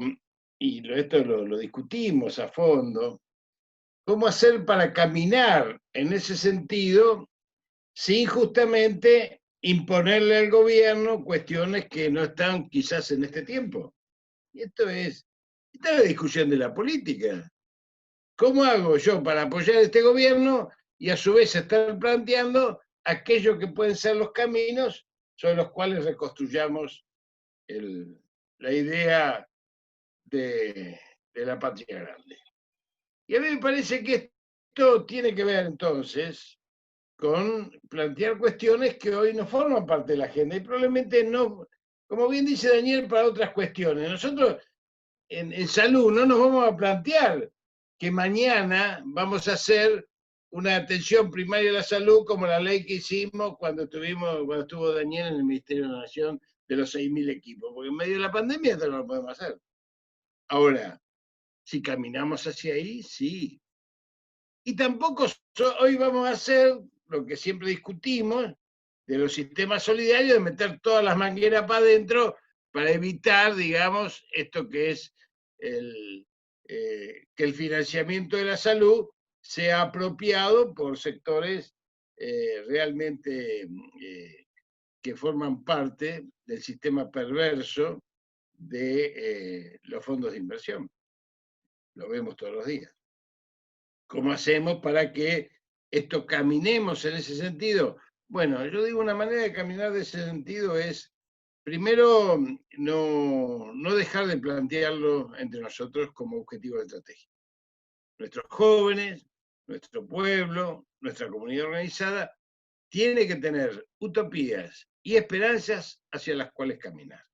y esto lo discutimos a fondo, cómo hacer para caminar en ese sentido sin justamente imponerle al gobierno cuestiones que no están quizás en este tiempo. Y esta es la discusión de la política. ¿Cómo hago yo para apoyar a este gobierno y a su vez estar planteando aquellos que pueden ser los caminos sobre los cuales reconstruyamos la idea de la patria grande? Y a mí me parece que esto tiene que ver entonces con plantear cuestiones que hoy no forman parte de la agenda y probablemente no, como bien dice Daniel, para otras cuestiones. Nosotros en salud no nos vamos a plantear que mañana vamos a hacer una atención primaria a la salud como la ley que hicimos cuando estuvo Daniel en el Ministerio de la Nación de los 6.000 equipos, porque en medio de la pandemia esto no lo podemos hacer. Ahora, si caminamos hacia ahí, sí. Y tampoco hoy vamos a hacer lo que siempre discutimos de los sistemas solidarios, de meter todas las mangueras para adentro para evitar, digamos, esto que es que el financiamiento de la salud sea apropiado por sectores realmente que forman parte del sistema perverso de los fondos de inversión. Lo vemos todos los días. ¿Cómo hacemos para que esto caminemos en ese sentido? Bueno, yo digo, una manera de caminar de ese sentido es, primero, no dejar de plantearlo entre nosotros como objetivo estratégico. Nuestros jóvenes, nuestro pueblo, nuestra comunidad organizada, tiene que tener utopías y esperanzas hacia las cuales caminar.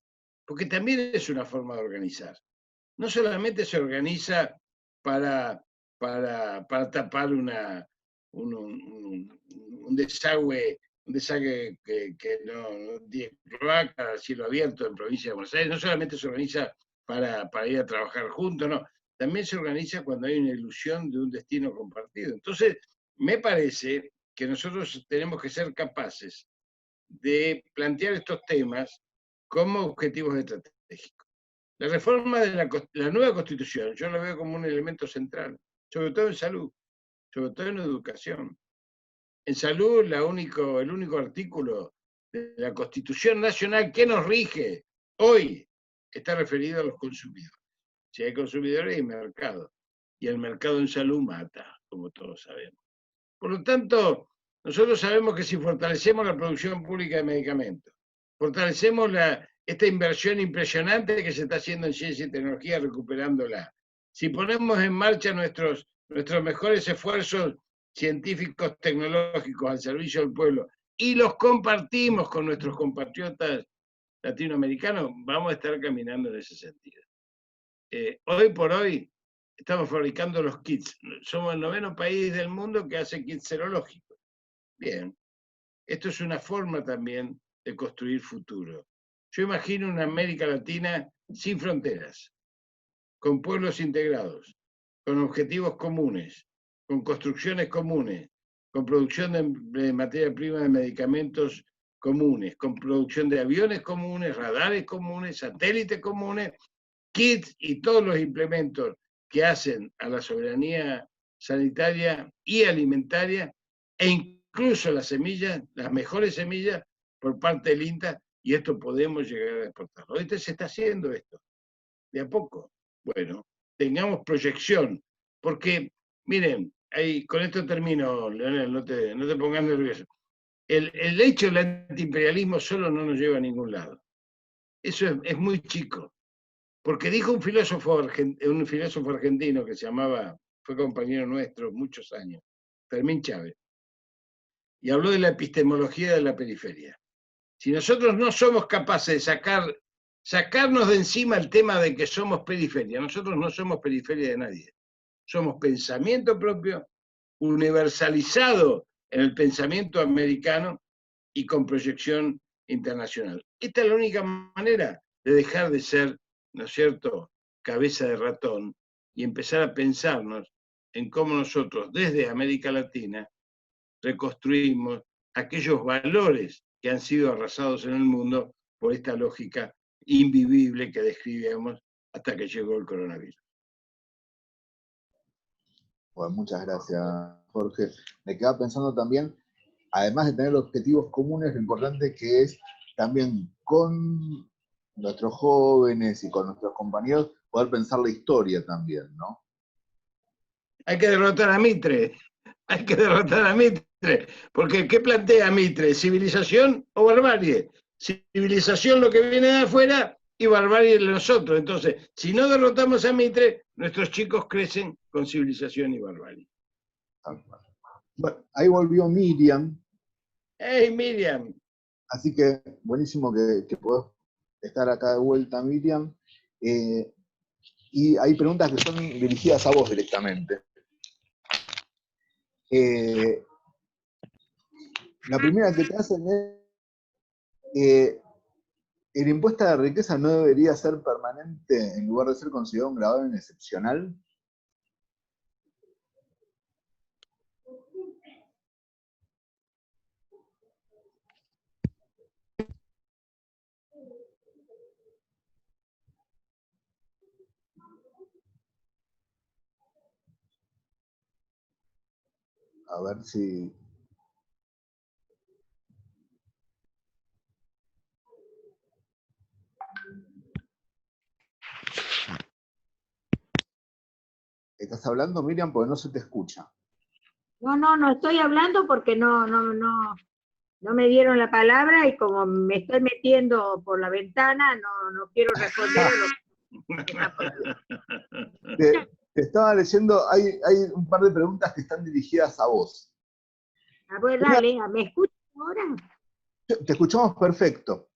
Porque también es una forma de organizar. No solamente se organiza para tapar un desagüe que no tiene cloaca a cielo abierto en provincia de Buenos Aires, no solamente se organiza para ir a trabajar juntos, no, también se organiza cuando hay una ilusión de un destino compartido. Entonces, me parece que nosotros tenemos que ser capaces de plantear estos temas como objetivos estratégicos. La reforma de la nueva Constitución, yo la veo como un elemento central, sobre todo en salud, sobre todo en educación. En salud, el único artículo de la Constitución Nacional que nos rige hoy está referido a los consumidores. Si hay consumidores, hay mercado. Y el mercado en salud mata, como todos sabemos. Por lo tanto, nosotros sabemos que si fortalecemos la producción pública de medicamentos, fortalecemos esta inversión impresionante que se está haciendo en ciencia y tecnología, recuperándola, si ponemos en marcha nuestros mejores esfuerzos científicos tecnológicos al servicio del pueblo y los compartimos con nuestros compatriotas latinoamericanos, vamos a estar caminando en ese sentido. Hoy por hoy estamos fabricando los kits. Somos el 9º país del mundo que hace kits serológicos. Bien, esto es una forma también de construir futuro. Yo imagino una América Latina sin fronteras, con pueblos integrados, con objetivos comunes, con construcciones comunes, con producción de materia prima de medicamentos comunes, con producción de aviones comunes, radares comunes, satélites comunes, kits y todos los implementos que hacen a la soberanía sanitaria y alimentaria, e incluso las semillas, las mejores semillas, por parte del INTA, y esto podemos llegar a exportarlo. Ahorita se está haciendo esto, de a poco. Bueno, tengamos proyección, porque, miren, con esto termino, Leonel, no te pongas nervioso. El hecho del antiimperialismo solo no nos lleva a ningún lado. Eso es muy chico. Porque dijo un filósofo argentino que se llamaba, fue compañero nuestro muchos años, Fermín Chávez, y habló de la epistemología de la periferia. Si nosotros no somos capaces de sacarnos de encima el tema de que somos periferia, nosotros no somos periferia de nadie. Somos pensamiento propio, universalizado en el pensamiento americano y con proyección internacional. Esta es la única manera de dejar de ser, ¿no es cierto?, cabeza de ratón y empezar a pensarnos en cómo nosotros desde América Latina reconstruimos aquellos valores que han sido arrasados en el mundo por esta lógica invivible que describíamos hasta que llegó el coronavirus. Bueno, muchas gracias, Jorge. Me quedaba pensando también, además de tener objetivos comunes, lo importante que es también con nuestros jóvenes y con nuestros compañeros poder pensar la historia también, ¿no? Hay que derrotar a Mitre, porque ¿qué plantea Mitre? ¿Civilización o barbarie? Civilización lo que viene de afuera y barbarie de nosotros. Entonces, si no derrotamos a Mitre, nuestros chicos crecen con civilización y barbarie. Bueno, ahí volvió Miriam. ¡Hey, Miriam! Así que buenísimo que podés estar acá de vuelta, Miriam. Y hay preguntas que son dirigidas a vos directamente. La primera que te hacen es, ¿el impuesto de riqueza no debería ser permanente en lugar de ser considerado un gravamen excepcional? A ver si... ¿Estás hablando, Miriam? Porque no se te escucha. No estoy hablando porque no me dieron la palabra y como me estoy metiendo por la ventana, no quiero responder a lo que... Te estaba leyendo, hay un par de preguntas que están dirigidas a vos. A ver, dale, ¿me escuchas ahora? Te escuchamos perfecto.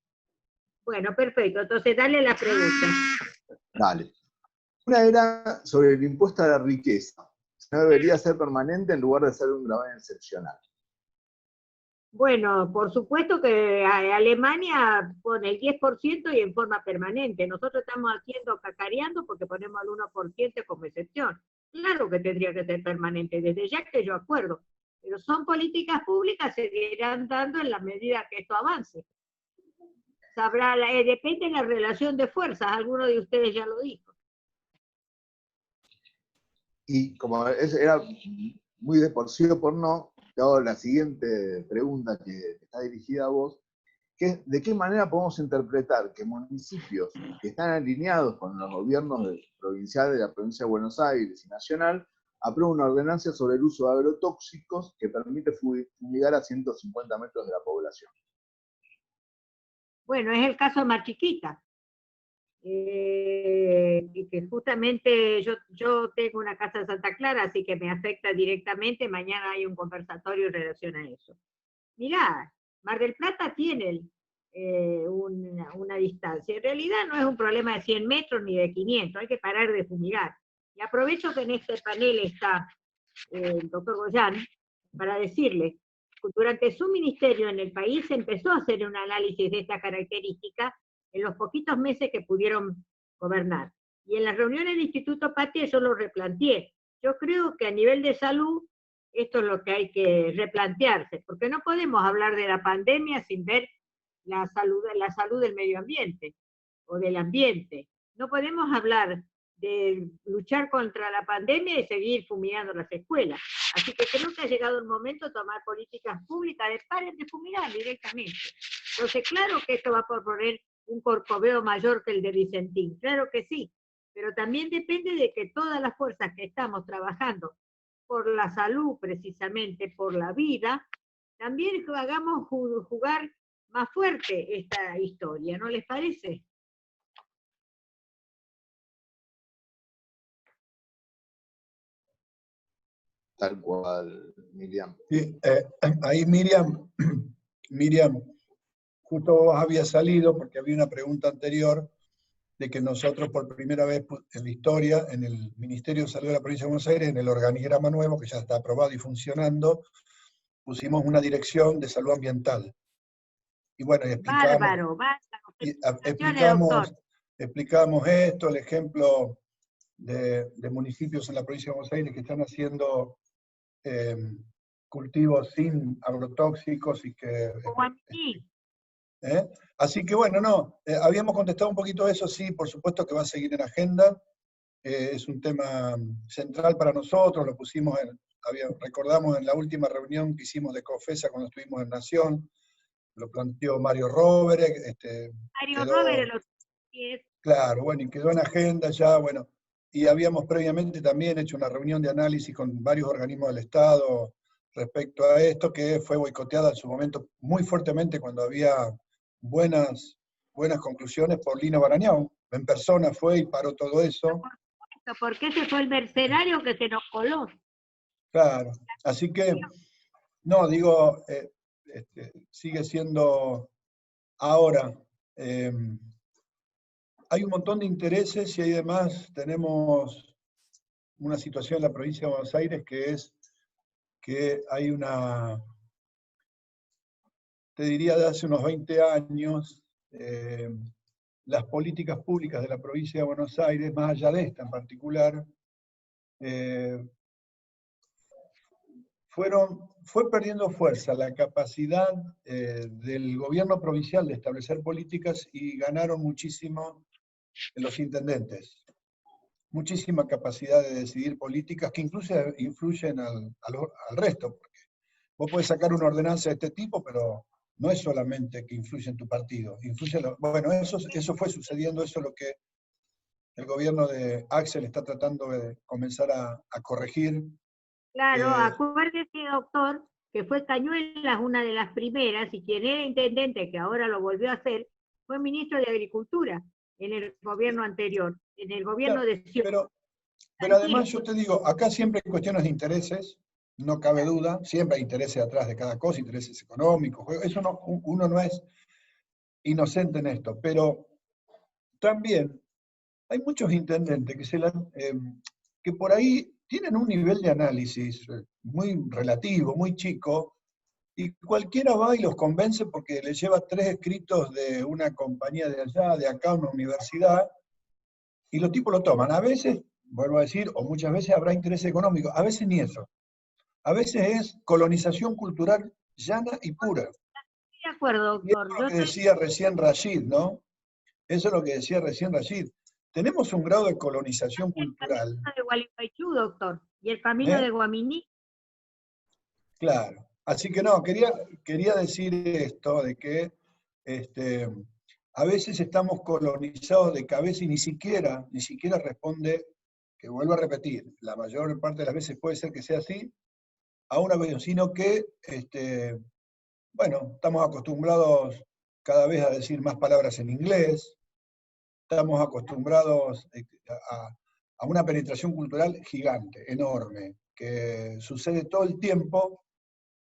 Bueno, perfecto, entonces dale la pregunta. Dale. Una era sobre el impuesto a la riqueza. No debería ser permanente en lugar de ser un gravamen excepcional. Bueno, por supuesto que Alemania pone el 10% y en forma permanente. Nosotros estamos haciendo cacareando porque ponemos el 1% como excepción. Claro que tendría que ser permanente, desde ya que yo acuerdo. Pero son políticas públicas, se irán dando en la medida que esto avance. Sabrá, depende de la relación de fuerzas, alguno de ustedes ya lo dijo. Y como era muy de por sí o por no, te hago la siguiente pregunta que está dirigida a vos, que es, ¿de qué manera podemos interpretar que municipios que están alineados con los gobiernos provinciales de la provincia de Buenos Aires y nacional aprueben una ordenanza sobre el uso de agrotóxicos que permite fumigar a 150 metros de la población? Bueno, es el caso de Mar Chiquita. Y que justamente yo tengo una casa de Santa Clara, así que me afecta directamente. Mañana hay un conversatorio en relación a eso. Mirá, Mar del Plata tiene una distancia. En realidad no es un problema de 100 metros ni de 500, hay que parar de fumigar. Y aprovecho que en este panel está el doctor Goyán para decirle, durante su ministerio en el país se empezó a hacer un análisis de esta característica en los poquitos meses que pudieron gobernar. Y en las reuniones del Instituto Patria yo lo replanteé. Yo creo que a nivel de salud esto es lo que hay que replantearse, porque no podemos hablar de la pandemia sin ver la salud del medio ambiente o del ambiente. No podemos hablar de luchar contra la pandemia y seguir fumigando las escuelas. Así que creo que ha llegado el momento de tomar políticas públicas de paren de fumigar directamente. Entonces, claro que esto va a proponer un Corcovado mayor que el de Vicentín, claro que sí, pero también depende de que todas las fuerzas que estamos trabajando por la salud, precisamente por la vida, también hagamos jugar más fuerte esta historia, ¿no les parece? Tal cual, Miriam. Sí, ahí Miriam, justo vos había salido porque había una pregunta anterior de que nosotros por primera vez en la historia, en el Ministerio de Salud de la Provincia de Buenos Aires, en el organigrama nuevo, que ya está aprobado y funcionando, pusimos una dirección de salud ambiental. Y bueno, explicamos esto, el ejemplo de municipios en la Provincia de Buenos Aires que están haciendo cultivos sin agrotóxicos y que... Así que bueno, habíamos contestado un poquito eso, sí, por supuesto que va a seguir en agenda, es un tema central para nosotros, lo pusimos, recordamos en la última reunión que hicimos de COFESA cuando estuvimos en Nación, lo planteó Mario Rovere. Claro, bueno, y quedó en agenda ya, bueno, y habíamos previamente también hecho una reunión de análisis con varios organismos del Estado respecto a esto, que fue boicoteada en su momento muy fuertemente cuando había buenas conclusiones por Lino Barañao. En persona fue y paró todo eso. Porque ese fue el mercenario que se nos coló. Claro, así que, no, digo, sigue siendo ahora. Hay un montón de intereses y además tenemos una situación en la provincia de Buenos Aires que es que hay una, te diría de hace unos 20 años, las políticas públicas de la provincia de Buenos Aires, más allá de esta en particular, fue perdiendo fuerza la capacidad del gobierno provincial de establecer políticas y ganaron muchísimo los intendentes. muchísima capacidad de decidir políticas que incluso influyen al resto. Porque vos podés sacar una ordenanza de este tipo, pero no es solamente que influye en tu partido. Bueno, eso fue sucediendo, eso es lo que el gobierno de Axel está tratando de comenzar a corregir. Claro, acuérdese, doctor, que fue Cañuelas una de las primeras, y quien era intendente, que ahora lo volvió a hacer, fue ministro de Agricultura en el gobierno anterior, en el gobierno Claro, de Scioli. pero además yo te digo, acá siempre hay cuestiones de intereses, no cabe duda, siempre hay intereses atrás de cada cosa, intereses económicos, eso no, uno no es inocente en esto, pero también hay muchos intendentes que por ahí tienen un nivel de análisis muy relativo, muy chico, y cualquiera va y los convence porque le lleva 3 escritos de una compañía de allá, de acá, una universidad, y los tipos lo toman. A veces, vuelvo a decir, o muchas veces habrá interés económico, a veces ni eso. A veces es colonización cultural llana y pura. De acuerdo, Y eso doctor. es lo que decía recién Rashid, ¿no? Eso es lo que decía recién Rashid. Tenemos un grado de colonización cultural. El camino de Gualeguaychú, doctor, y el camino de Guaminí. Claro. Así que no, quería decir esto, de que a veces estamos colonizados de cabeza y ni siquiera responde, que vuelvo a repetir, la mayor parte de las veces puede ser que sea así, a una vez, sino que, bueno, estamos acostumbrados cada vez a decir más palabras en inglés, estamos acostumbrados a una penetración cultural gigante, enorme, que sucede todo el tiempo,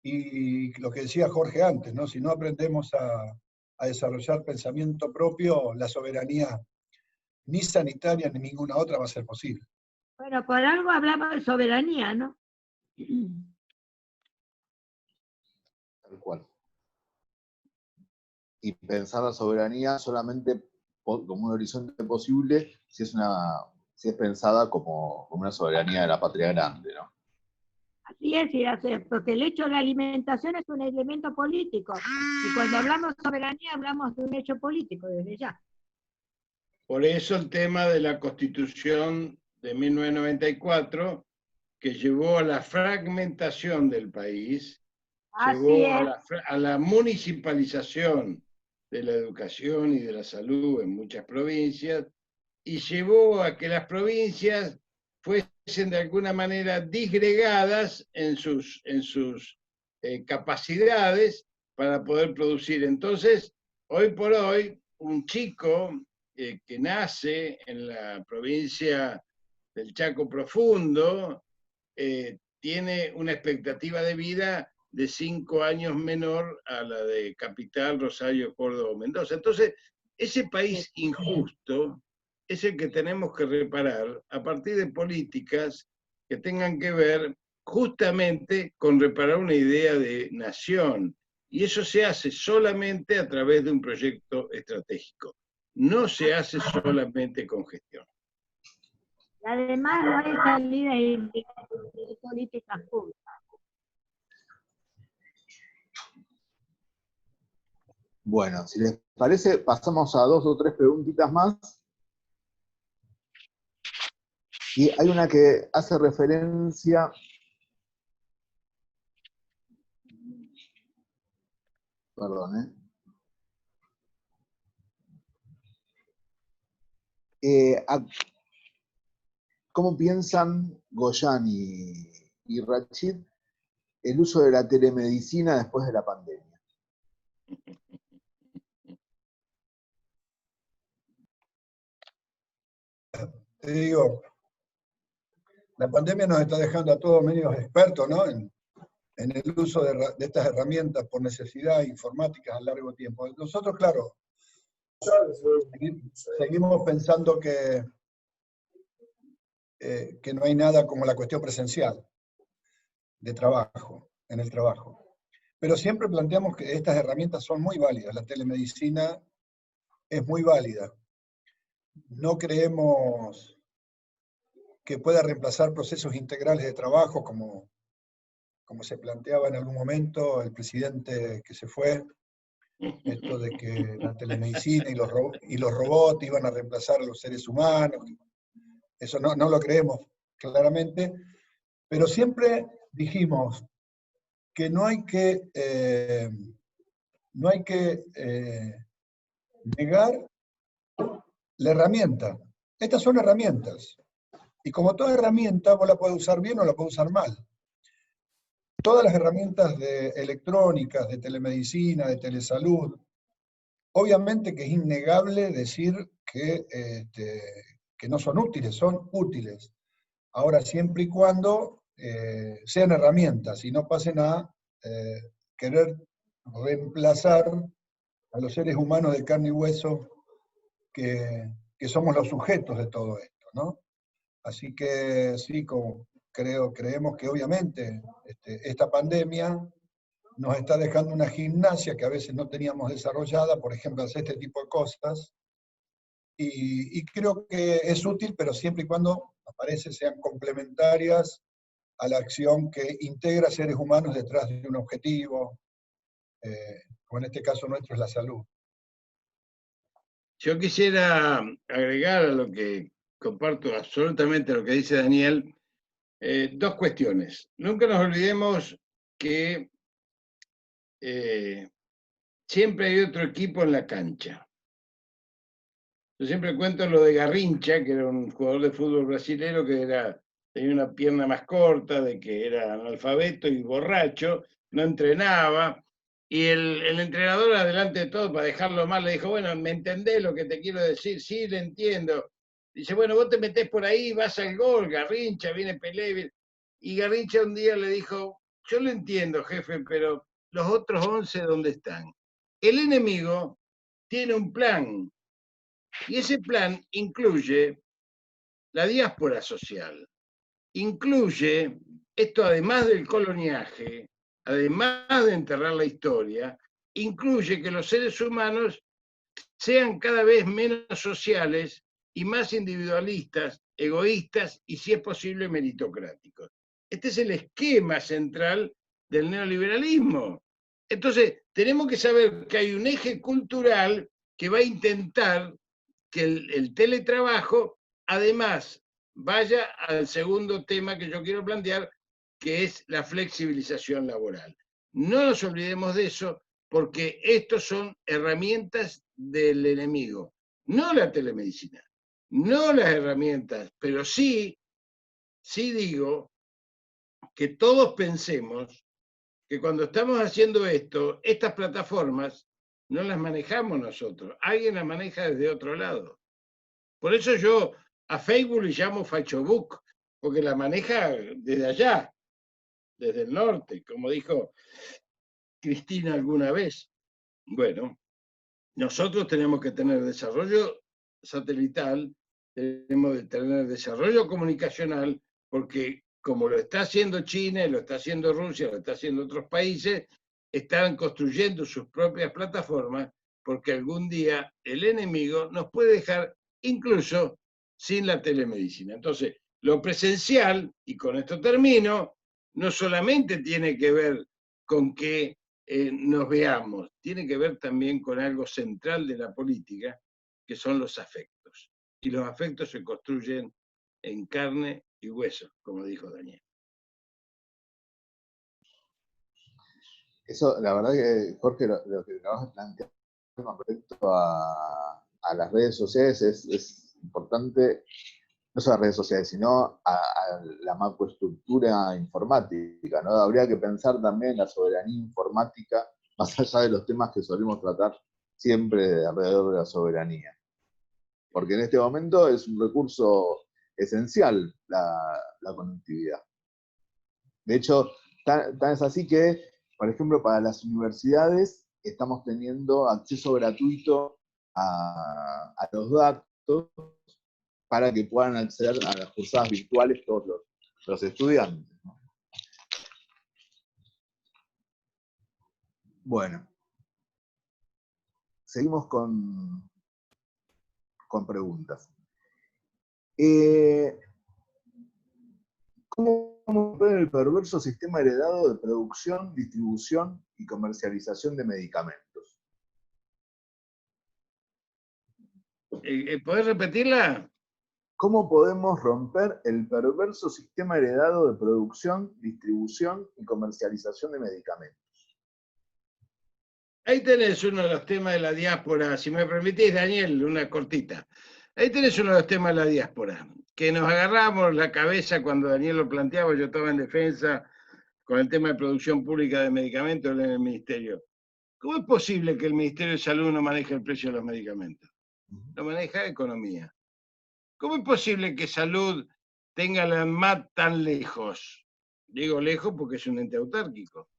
y lo que decía Jorge antes, ¿no? Si no aprendemos a desarrollar pensamiento propio, la soberanía ni sanitaria ni ninguna otra va a ser posible. Bueno, por algo hablamos de soberanía, ¿no? Tal cual. Y pensar la soberanía solamente como un horizonte posible si es pensada como una soberanía de la patria grande, ¿no? Así es, porque el hecho de la alimentación es un elemento político. Y cuando hablamos de soberanía, hablamos de un hecho político, desde ya. Por eso el tema de la Constitución de 1994, que llevó a la fragmentación del país, llevó a la municipalización de la educación y de la salud en muchas provincias, y llevó a que las provincias fuesen de alguna manera disgregadas en sus capacidades para poder producir. Entonces, hoy por hoy, un chico que nace en la provincia del Chaco Profundo tiene una expectativa de vida de 5 años menor a la de Capital, Rosario, Córdoba o Mendoza. Entonces, ese país injusto es el que tenemos que reparar a partir de políticas que tengan que ver justamente con reparar una idea de nación. Y eso se hace solamente a través de un proyecto estratégico. No se hace solamente con gestión. Y además no hay salida de políticas públicas. Bueno, si les parece, pasamos a 2 o 3 preguntitas más. Y hay una que hace referencia... Perdón, ¿cómo piensan Goyan y Rachid el uso de la telemedicina después de la pandemia? Te digo, la pandemia nos está dejando a todos medios expertos, ¿no? En el uso de estas herramientas por necesidad informáticas a largo tiempo. Nosotros, claro, seguimos pensando que no hay nada como la cuestión presencial de trabajo, en el trabajo. Pero siempre planteamos que estas herramientas son muy válidas, la telemedicina es muy válida. No creemos que pueda reemplazar procesos integrales de trabajo como se planteaba en algún momento el presidente que se fue, esto de que la telemedicina y los robots iban a reemplazar a los seres humanos. eso no lo creemos claramente, pero siempre dijimos que no hay que negar la herramienta. Estas son herramientas. Y como toda herramienta, vos la podés usar bien o la podés usar mal. Todas las herramientas electrónicas, de telemedicina, de telesalud, obviamente que es innegable decir que no son útiles, son útiles. Ahora, siempre y cuando sean herramientas y no pasen a querer reemplazar a los seres humanos de carne y hueso que somos los sujetos de todo esto, ¿no? Así que sí, creemos que obviamente esta pandemia nos está dejando una gimnasia que a veces no teníamos desarrollada, por ejemplo, hacer este tipo de cosas, y creo que es útil, pero siempre y cuando, me parece, sean complementarias a la acción que integra seres humanos detrás de un objetivo, como en este caso nuestro es la salud. Yo quisiera agregar a lo que comparto absolutamente lo que dice Daniel, dos cuestiones. Nunca nos olvidemos que siempre hay otro equipo en la cancha. Yo siempre cuento lo de Garrincha, que era un jugador de fútbol brasilero que tenía una pierna más corta, de que era analfabeto y borracho, no entrenaba, y el entrenador, adelante de todo, para dejarlo mal, le dijo, bueno, ¿me entendés lo que te quiero decir? Sí, le entiendo. Dice, bueno, vos te metés por ahí, vas al gol, Garrincha, viene Pelé, y Garrincha un día le dijo, yo lo entiendo, jefe, pero los otros 11, ¿dónde están? El enemigo tiene un plan, y ese plan incluye la diáspora social, incluye esto además del coloniaje, además de enterrar la historia, incluye que los seres humanos sean cada vez menos sociales y más individualistas, egoístas y, si es posible, meritocráticos. Este es el esquema central del neoliberalismo. Entonces, tenemos que saber que hay un eje cultural que va a intentar que el teletrabajo, además, vaya al segundo tema que yo quiero plantear, que es la flexibilización laboral. No nos olvidemos de eso, porque estos son herramientas del enemigo, no la telemedicina, no las herramientas, pero sí digo que todos pensemos que cuando estamos haciendo esto, estas plataformas no las manejamos nosotros, alguien las maneja desde otro lado. Por eso yo a Facebook le llamo Fachobook, porque la maneja desde allá, desde el norte, como dijo Cristina alguna vez. Bueno, nosotros tenemos que tener desarrollo satelital, tenemos que tener desarrollo comunicacional, porque como lo está haciendo China, lo está haciendo Rusia, lo está haciendo otros países, están construyendo sus propias plataformas, porque algún día el enemigo nos puede dejar incluso sin la telemedicina. Entonces, lo presencial, y con esto termino, no solamente tiene que ver con que nos veamos, tiene que ver también con algo central de la política, que son los afectos. Y los afectos se construyen en carne y hueso, como dijo Daniel. Eso, la verdad que, Jorge, lo que acabas de plantear con respecto a las redes sociales es importante, no solo a las redes sociales, sino a la macroestructura informática, ¿no? Habría que pensar también la soberanía informática, más allá de los temas que solemos tratar siempre alrededor de la soberanía. Porque en este momento es un recurso esencial la conectividad. De hecho, tan es así que, por ejemplo, para las universidades estamos teniendo acceso gratuito a los datos para que puedan acceder a las cursadas virtuales todos los estudiantes, ¿no? Bueno, seguimos con preguntas. ¿Cómo ver el perverso sistema heredado de producción, distribución y comercialización de medicamentos? ¿Podés repetirla? ¿Cómo podemos romper el perverso sistema heredado de producción, distribución y comercialización de medicamentos? Ahí tenés uno de los temas de la diáspora. Si me permitís, Daniel, una cortita. Ahí tenés uno de los temas de la diáspora, que nos agarramos la cabeza cuando Daniel lo planteaba, yo estaba en defensa con el tema de producción pública de medicamentos en el Ministerio. ¿Cómo es posible que el Ministerio de Salud no maneje el precio de los medicamentos? Lo maneja Economía. ¿Cómo es posible que Salud tenga la ANMAT tan lejos? Digo lejos porque es un ente autárquico.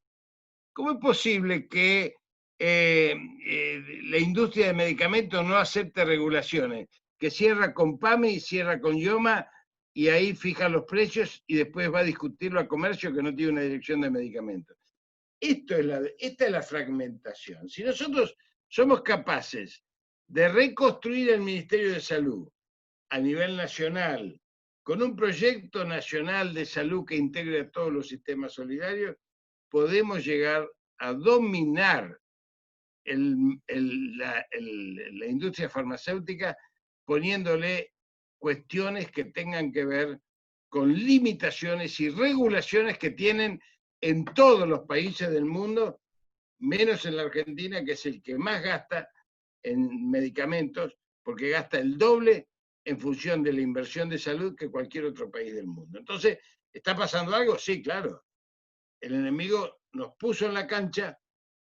¿Cómo es posible que la industria de medicamentos no acepte regulaciones? Que cierra con PAME y cierra con IOMA y ahí fija los precios y después va a discutirlo a comercio que no tiene una dirección de medicamentos. Esta es la fragmentación. Si nosotros somos capaces de reconstruir el Ministerio de Salud a nivel nacional, con un proyecto nacional de salud que integre a todos los sistemas solidarios, podemos llegar a dominar la industria farmacéutica poniéndole cuestiones que tengan que ver con limitaciones y regulaciones que tienen en todos los países del mundo, menos en la Argentina, que es el que más gasta en medicamentos, porque gasta el doble en función de la inversión de salud que cualquier otro país del mundo. Entonces, ¿está pasando algo? Sí, claro. El enemigo nos puso en la cancha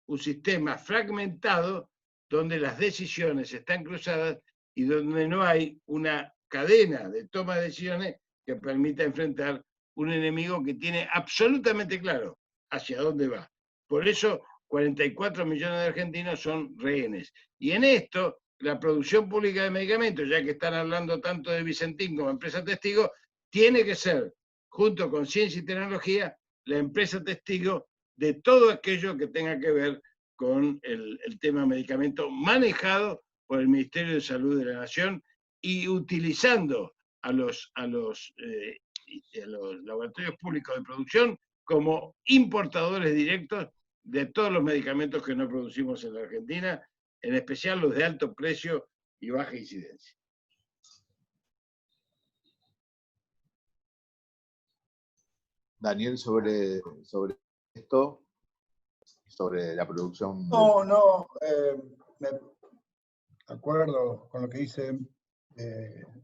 un sistema fragmentado donde las decisiones están cruzadas y donde no hay una cadena de toma de decisiones que permita enfrentar un enemigo que tiene absolutamente claro hacia dónde va. Por eso 44 millones de argentinos son rehenes. Y en esto, la producción pública de medicamentos, ya que están hablando tanto de Vicentín como empresa testigo, tiene que ser, junto con ciencia y tecnología, la empresa testigo de todo aquello que tenga que ver con el tema medicamento manejado por el Ministerio de Salud de la Nación y utilizando a los laboratorios públicos de producción como importadores directos de todos los medicamentos que no producimos en la Argentina, en especial los de alto precio y baja incidencia. Daniel, sobre esto, sobre la producción. Me acuerdo con lo que dice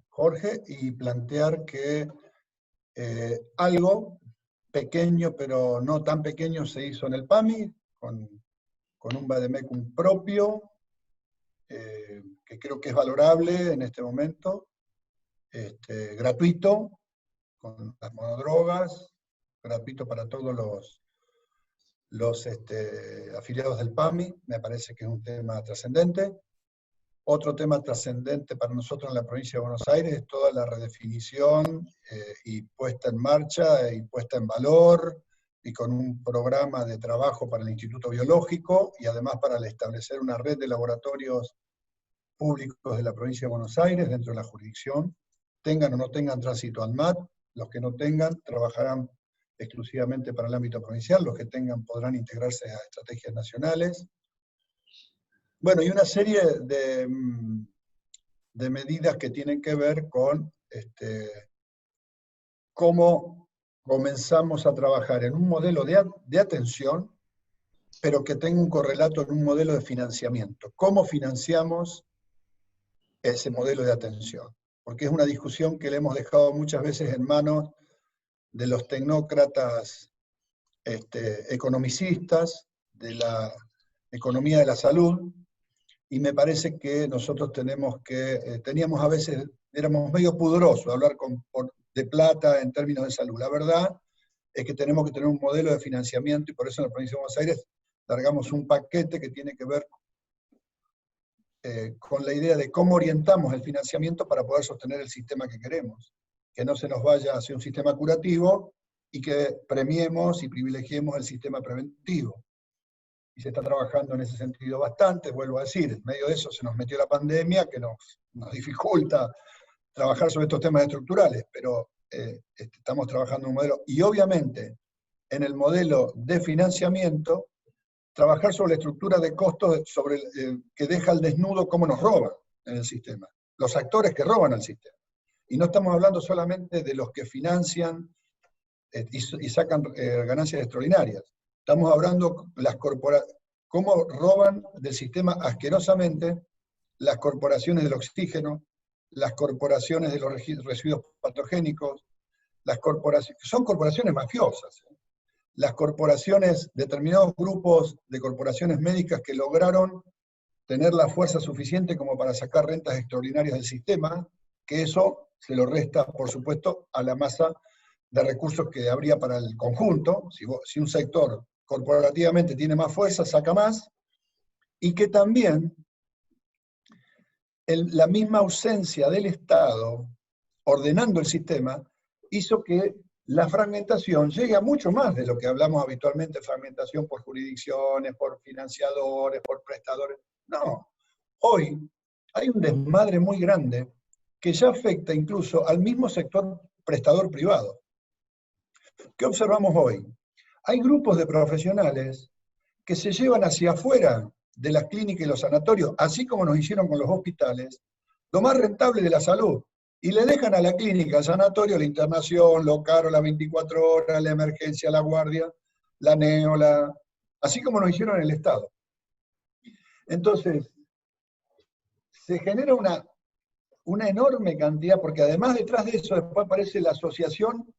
Jorge y plantear que algo pequeño, pero no tan pequeño, se hizo en el PAMI, con un vademecum propio, que creo que es valorable en este momento, gratuito, con las monodrogas, gratuito para todos los afiliados del PAMI, me parece que es un tema trascendente. Otro tema trascendente para nosotros en la provincia de Buenos Aires es toda la redefinición y puesta en marcha y puesta en valor, y con un programa de trabajo para el Instituto Biológico, y además para establecer una red de laboratorios públicos de la provincia de Buenos Aires dentro de la jurisdicción, tengan o no tengan tránsito ANMAT. Los que no tengan trabajarán exclusivamente para el ámbito provincial, los que tengan podrán integrarse a estrategias nacionales. Bueno, y una serie de medidas que tienen que ver con cómo comenzamos a trabajar en un modelo de atención, pero que tenga un correlato en un modelo de financiamiento. ¿Cómo financiamos ese modelo de atención? Porque es una discusión que le hemos dejado muchas veces en manos de los tecnócratas economicistas, de la economía de la salud, y me parece que nosotros teníamos a veces, éramos medio pudorosos de hablar de plata en términos de salud. La verdad es que tenemos que tener un modelo de financiamiento, y por eso en la provincia de Buenos Aires largamos un paquete que tiene que ver con la idea de cómo orientamos el financiamiento para poder sostener el sistema que queremos. Que no se nos vaya hacia un sistema curativo y que premiemos y privilegiemos el sistema preventivo. Y se está trabajando en ese sentido bastante, vuelvo a decir, en medio de eso se nos metió la pandemia, que nos dificulta trabajar sobre estos temas estructurales, pero estamos trabajando en un modelo, y obviamente en el modelo de financiamiento, trabajar sobre la estructura de costos que deja al desnudo cómo nos roban en el sistema, los actores que roban al sistema. Y no estamos hablando solamente de los que financian y sacan ganancias extraordinarias. Estamos hablando de cómo roban del sistema asquerosamente las corporaciones del oxígeno, las corporaciones de los residuos patogénicos, son corporaciones mafiosas. Las corporaciones, determinados grupos de corporaciones médicas que lograron tener la fuerza suficiente como para sacar rentas extraordinarias del sistema, que eso se lo resta, por supuesto, a la masa de recursos que habría para el conjunto. Si un sector corporativamente tiene más fuerza, saca más, y que también la misma ausencia del Estado ordenando el sistema hizo que la fragmentación llegue a mucho más de lo que hablamos habitualmente, fragmentación por jurisdicciones, por financiadores, por prestadores. No, hoy hay un desmadre muy grande que ya afecta incluso al mismo sector prestador privado. ¿Qué observamos hoy? Hay grupos de profesionales que se llevan hacia afuera de las clínicas y los sanatorios, así como nos hicieron con los hospitales, lo más rentable de la salud, y le dejan a la clínica, al sanatorio, la internación, lo caro, las 24 horas, la emergencia, la guardia, la neo, así como nos hicieron en el Estado. Entonces, se genera una enorme cantidad, porque además detrás de eso después aparece la asociación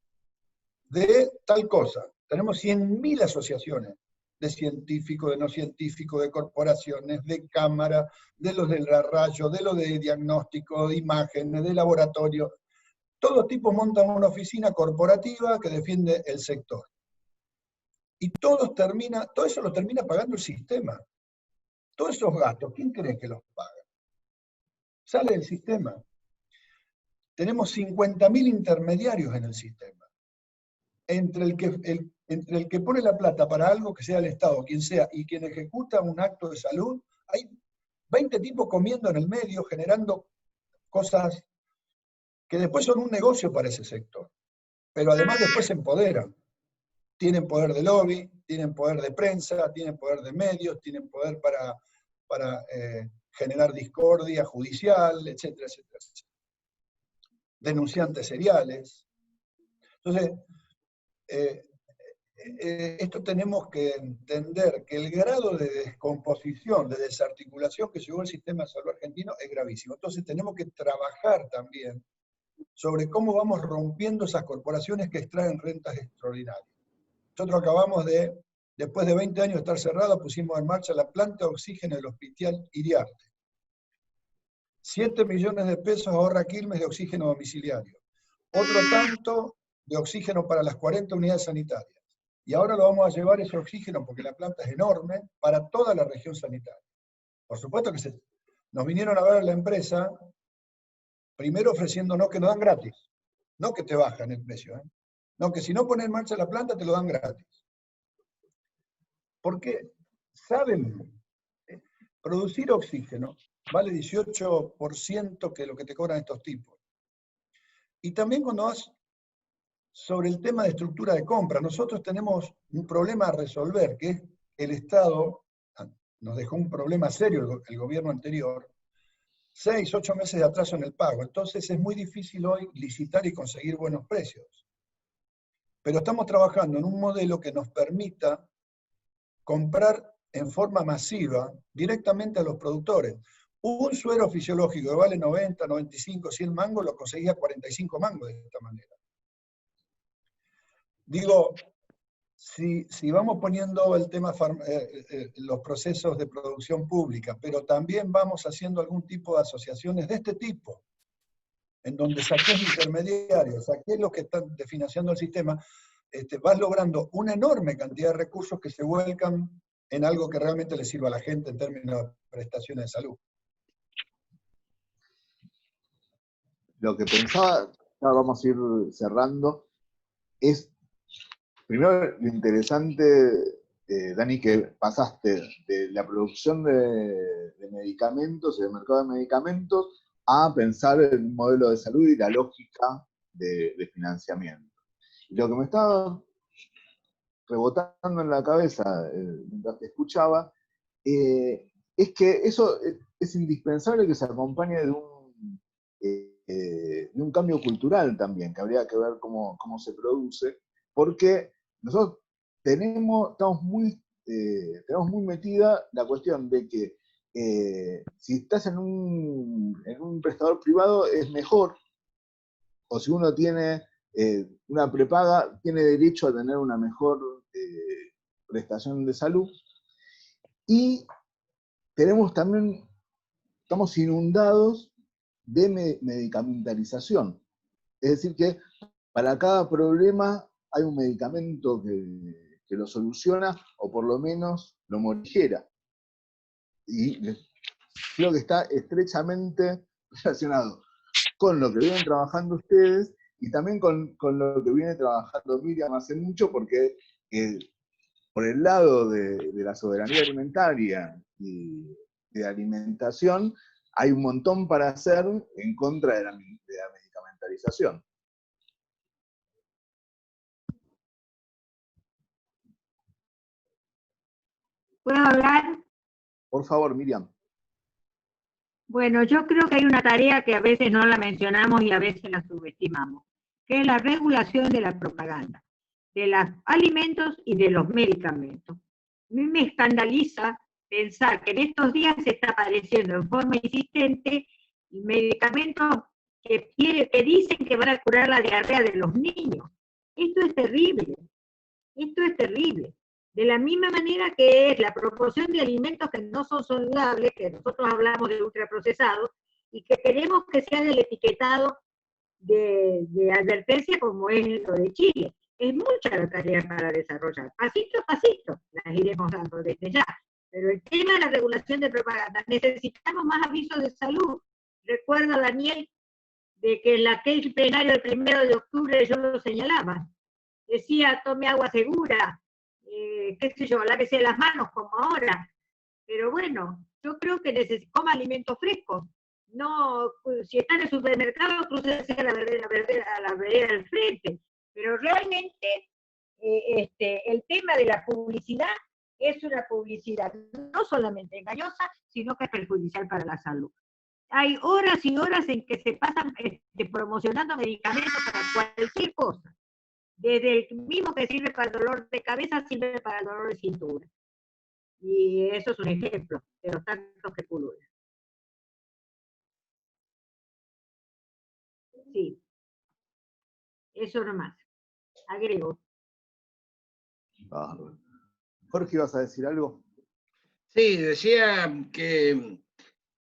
de tal cosa. Tenemos 100.000 asociaciones de científicos, de no científicos, de corporaciones, de cámara, de los del rayo, de los de diagnóstico, de imágenes, de laboratorio. Todo tipo montan una oficina corporativa que defiende el sector. Y todo eso lo termina pagando el sistema. Todos esos gastos, ¿quién cree que los paga? Sale del sistema. Tenemos 50.000 intermediarios en el sistema. Entre el que pone la plata para algo, que sea el Estado, quien sea, y quien ejecuta un acto de salud, hay 20 tipos comiendo en el medio, generando cosas que después son un negocio para ese sector. Pero además después se empoderan. Tienen poder de lobby, tienen poder de prensa, tienen poder de medios, tienen poder para generar discordia judicial, etcétera, etcétera, etcétera. Denunciantes seriales. Entonces, esto tenemos que entender que el grado de descomposición, de desarticulación que llegó el sistema de salud argentino es gravísimo. Entonces tenemos que trabajar también sobre cómo vamos rompiendo esas corporaciones que extraen rentas extraordinarias. Nosotros acabamos después de 20 años de estar cerrado, pusimos en marcha la planta de oxígeno del Hospital Iriarte. 7 millones de pesos ahorra Quilmes de oxígeno domiciliario. Otro tanto de oxígeno para las 40 unidades sanitarias. Y ahora lo vamos a llevar ese oxígeno, porque la planta es enorme, para toda la región sanitaria. Por supuesto que nos vinieron a ver a la empresa, primero ofreciéndonos que nos dan gratis. No que te bajan el precio. No, que si no pones en marcha la planta, te lo dan gratis. Porque saben, producir oxígeno vale 18% que lo que te cobran estos tipos. Y también cuando vas sobre el tema de estructura de compra, nosotros tenemos un problema a resolver, que es el Estado nos dejó un problema serio el gobierno anterior, 6, 8 meses de atraso en el pago. Entonces es muy difícil hoy licitar y conseguir buenos precios. Pero estamos trabajando en un modelo que nos permita comprar en forma masiva directamente a los productores. Un suero fisiológico que vale 90, 95, 100 mangos, lo conseguía a 45 mangos de esta manera. Digo, si vamos poniendo el tema, los procesos de producción pública, pero también vamos haciendo algún tipo de asociaciones de este tipo, en donde saqués intermediarios, saqués los que están financiando el sistema, vas logrando una enorme cantidad de recursos que se vuelcan en algo que realmente le sirva a la gente en términos de prestaciones de salud. Lo que pensaba, ahora vamos a ir cerrando, es primero lo interesante, Dani, que pasaste de la producción de medicamentos, del mercado de medicamentos, a pensar en un modelo de salud y la lógica de financiamiento. Y lo que me estaba rebotando en la cabeza mientras te escuchaba, es que eso es indispensable que se acompañe de un de un cambio cultural también, que habría que ver cómo se produce, porque nosotros tenemos muy metida la cuestión de que si estás en un prestador privado es mejor, o si uno tiene una prepaga, tiene derecho a tener una mejor prestación de salud. Y estamos inundados de medicamentalización. Es decir, que para cada problema hay un medicamento que lo soluciona, o por lo menos lo morigera. Y creo que está estrechamente relacionado con lo que vienen trabajando ustedes y también con lo que viene trabajando Miriam hace mucho, porque por el lado de la soberanía alimentaria y de alimentación, hay un montón para hacer en contra de la medicamentalización. ¿Puedo hablar? Por favor, Miriam. Bueno, yo creo que hay una tarea que a veces no la mencionamos y a veces la subestimamos, que es la regulación de la propaganda, de los alimentos y de los medicamentos. A mí me escandaliza pensar que en estos días se está apareciendo en forma insistente medicamentos que dicen que van a curar la diarrea de los niños. Esto es terrible, esto es terrible. De la misma manera que es la proporción de alimentos que no son saludables, que nosotros hablamos de ultraprocesados, y que queremos que sea del etiquetado de advertencia como es lo de Chile. Es mucha la tarea para desarrollar. Pasito a pasito las iremos dando desde ya. Pero el tema de la regulación de propaganda, necesitamos más avisos de salud. Recuerdo, Daniel, de que en aquel plenario del 1 de octubre yo lo señalaba. Decía, tome agua segura, qué sé yo, lávese las manos como ahora. Pero bueno, yo creo que coma alimentos frescos. No, si está en el supermercado, crucese a la vereda del frente. Pero realmente el tema de la publicidad es una publicidad no solamente engañosa, sino que es perjudicial para la salud. Hay horas y horas en que se pasan promocionando medicamentos para cualquier cosa. Desde el mismo que sirve para el dolor de cabeza, sirve para el dolor de cintura. Y eso es un ejemplo de los tantos que pululan. Sí. Eso nomás. Agrego. Jorge, ¿ibas a decir algo? Sí, decía que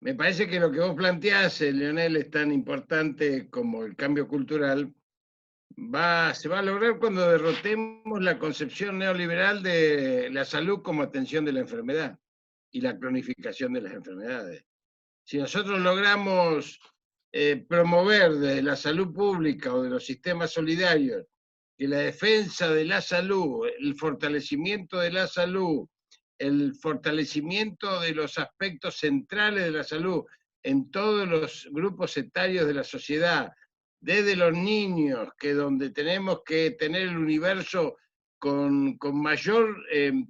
me parece que lo que vos planteás, Leonel, es tan importante como el cambio cultural. Se va a lograr cuando derrotemos la concepción neoliberal de la salud como atención de la enfermedad y la cronificación de las enfermedades. Si nosotros logramos promover desde la salud pública o de los sistemas solidarios que la defensa de la salud, el fortalecimiento de la salud, el fortalecimiento de los aspectos centrales de la salud en todos los grupos etarios de la sociedad, desde los niños, que donde tenemos que tener el universo con mayor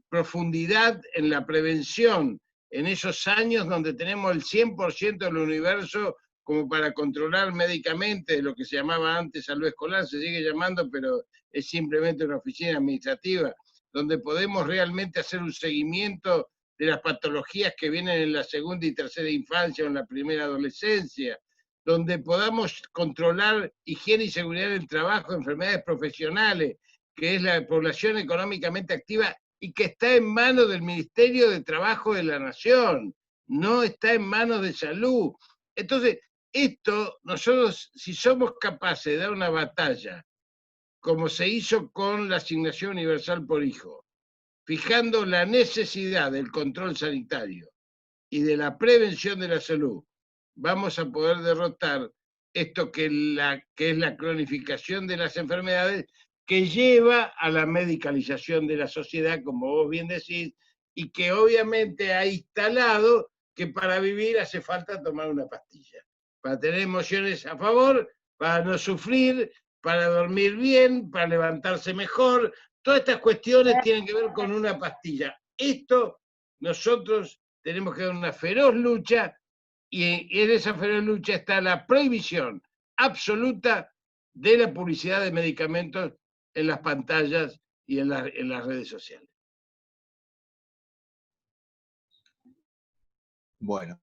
profundidad en la prevención, en esos años donde tenemos el 100% del universo como para controlar médicamente lo que se llamaba antes salud escolar, se sigue llamando, pero es simplemente una oficina administrativa, donde podemos realmente hacer un seguimiento de las patologías que vienen en la segunda y tercera infancia o en la primera adolescencia, donde podamos controlar higiene y seguridad del trabajo, enfermedades profesionales, que es la población económicamente activa y que está en manos del Ministerio de Trabajo de la Nación, no está en manos de salud. Entonces, esto, nosotros, si somos capaces de dar una batalla, como se hizo con la asignación universal por hijo, fijando la necesidad del control sanitario y de la prevención de la salud, vamos a poder derrotar esto que es la cronificación de las enfermedades, que lleva a la medicalización de la sociedad, como vos bien decís, y que obviamente ha instalado que para vivir hace falta tomar una pastilla, para tener emociones a favor, para no sufrir, para dormir bien, para levantarse mejor. Todas estas cuestiones tienen que ver con una pastilla. Esto nosotros tenemos que dar una feroz lucha, y en esa feroz lucha está la prohibición absoluta de la publicidad de medicamentos en las pantallas y en las redes sociales. Bueno,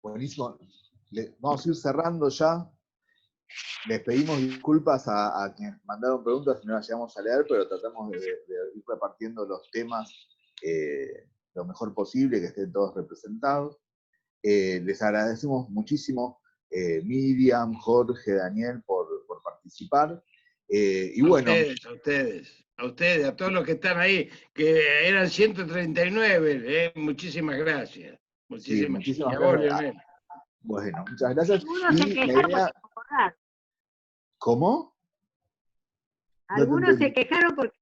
buenísimo. Vamos a ir cerrando ya. Les pedimos disculpas a quienes mandaron preguntas si no las llegamos a leer, pero tratamos de ir repartiendo los temas lo mejor posible, que estén todos representados. Les agradecemos muchísimo Miriam, Jorge, Daniel por participar. Y bueno, A ustedes, a todos los que están ahí, que eran 139, muchísimas gracias. Muchísimas gracias. Bueno, muchas gracias. Algunos se quejaron porque lo borraron. ¿Cómo? Algunos se quejaron porque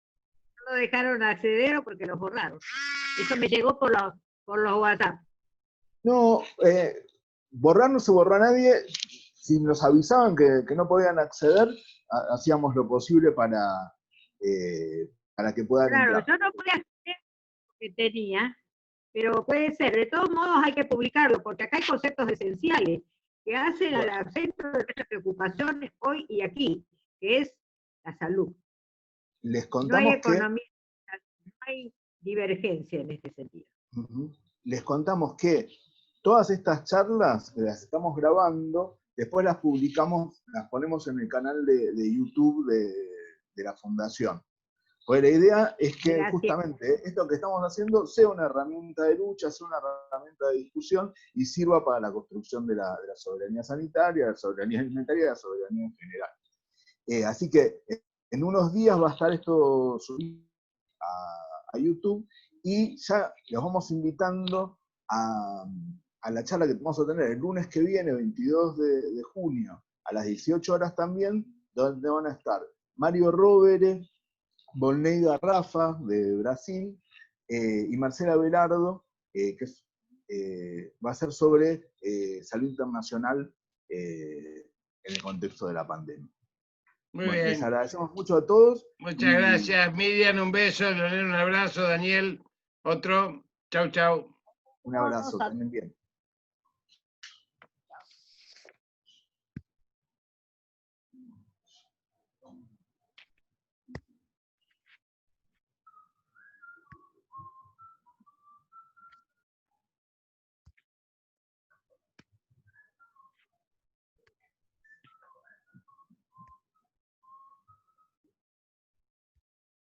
no lo dejaron acceder o porque los borraron. Eso me llegó por los WhatsApp. No, borrar no se borró a nadie. Si nos avisaban que no podían acceder, hacíamos lo posible para que puedan entrar. Yo no pude acceder porque tenía, pero puede ser. De todos modos hay que publicarlo, porque acá hay conceptos esenciales que hacen al centro de nuestras preocupaciones hoy y aquí, que es la salud. Les No contamos hay economía, no hay divergencia en este sentido. Les contamos que todas estas charlas las estamos grabando, después las publicamos, las ponemos en el canal de YouTube de la Fundación. Pues la idea es que justamente esto que estamos haciendo sea una herramienta de lucha, sea una herramienta de discusión y sirva para la construcción de la soberanía sanitaria, de la soberanía alimentaria y de la soberanía en general. Así que en unos días va a estar esto subido a YouTube y ya los vamos invitando a la charla que vamos a tener el lunes que viene, 22 de junio, a las 18 horas también, donde van a estar Mario Rovere, Volney Rafa, de Brasil, y Marcela Velardo, que va a ser sobre salud internacional en el contexto de la pandemia. Muy bien. Les agradecemos mucho a todos. Muchas gracias, Miriam, un beso, Leonel, un abrazo, Daniel, otro, chau, chau. Un abrazo, también bien.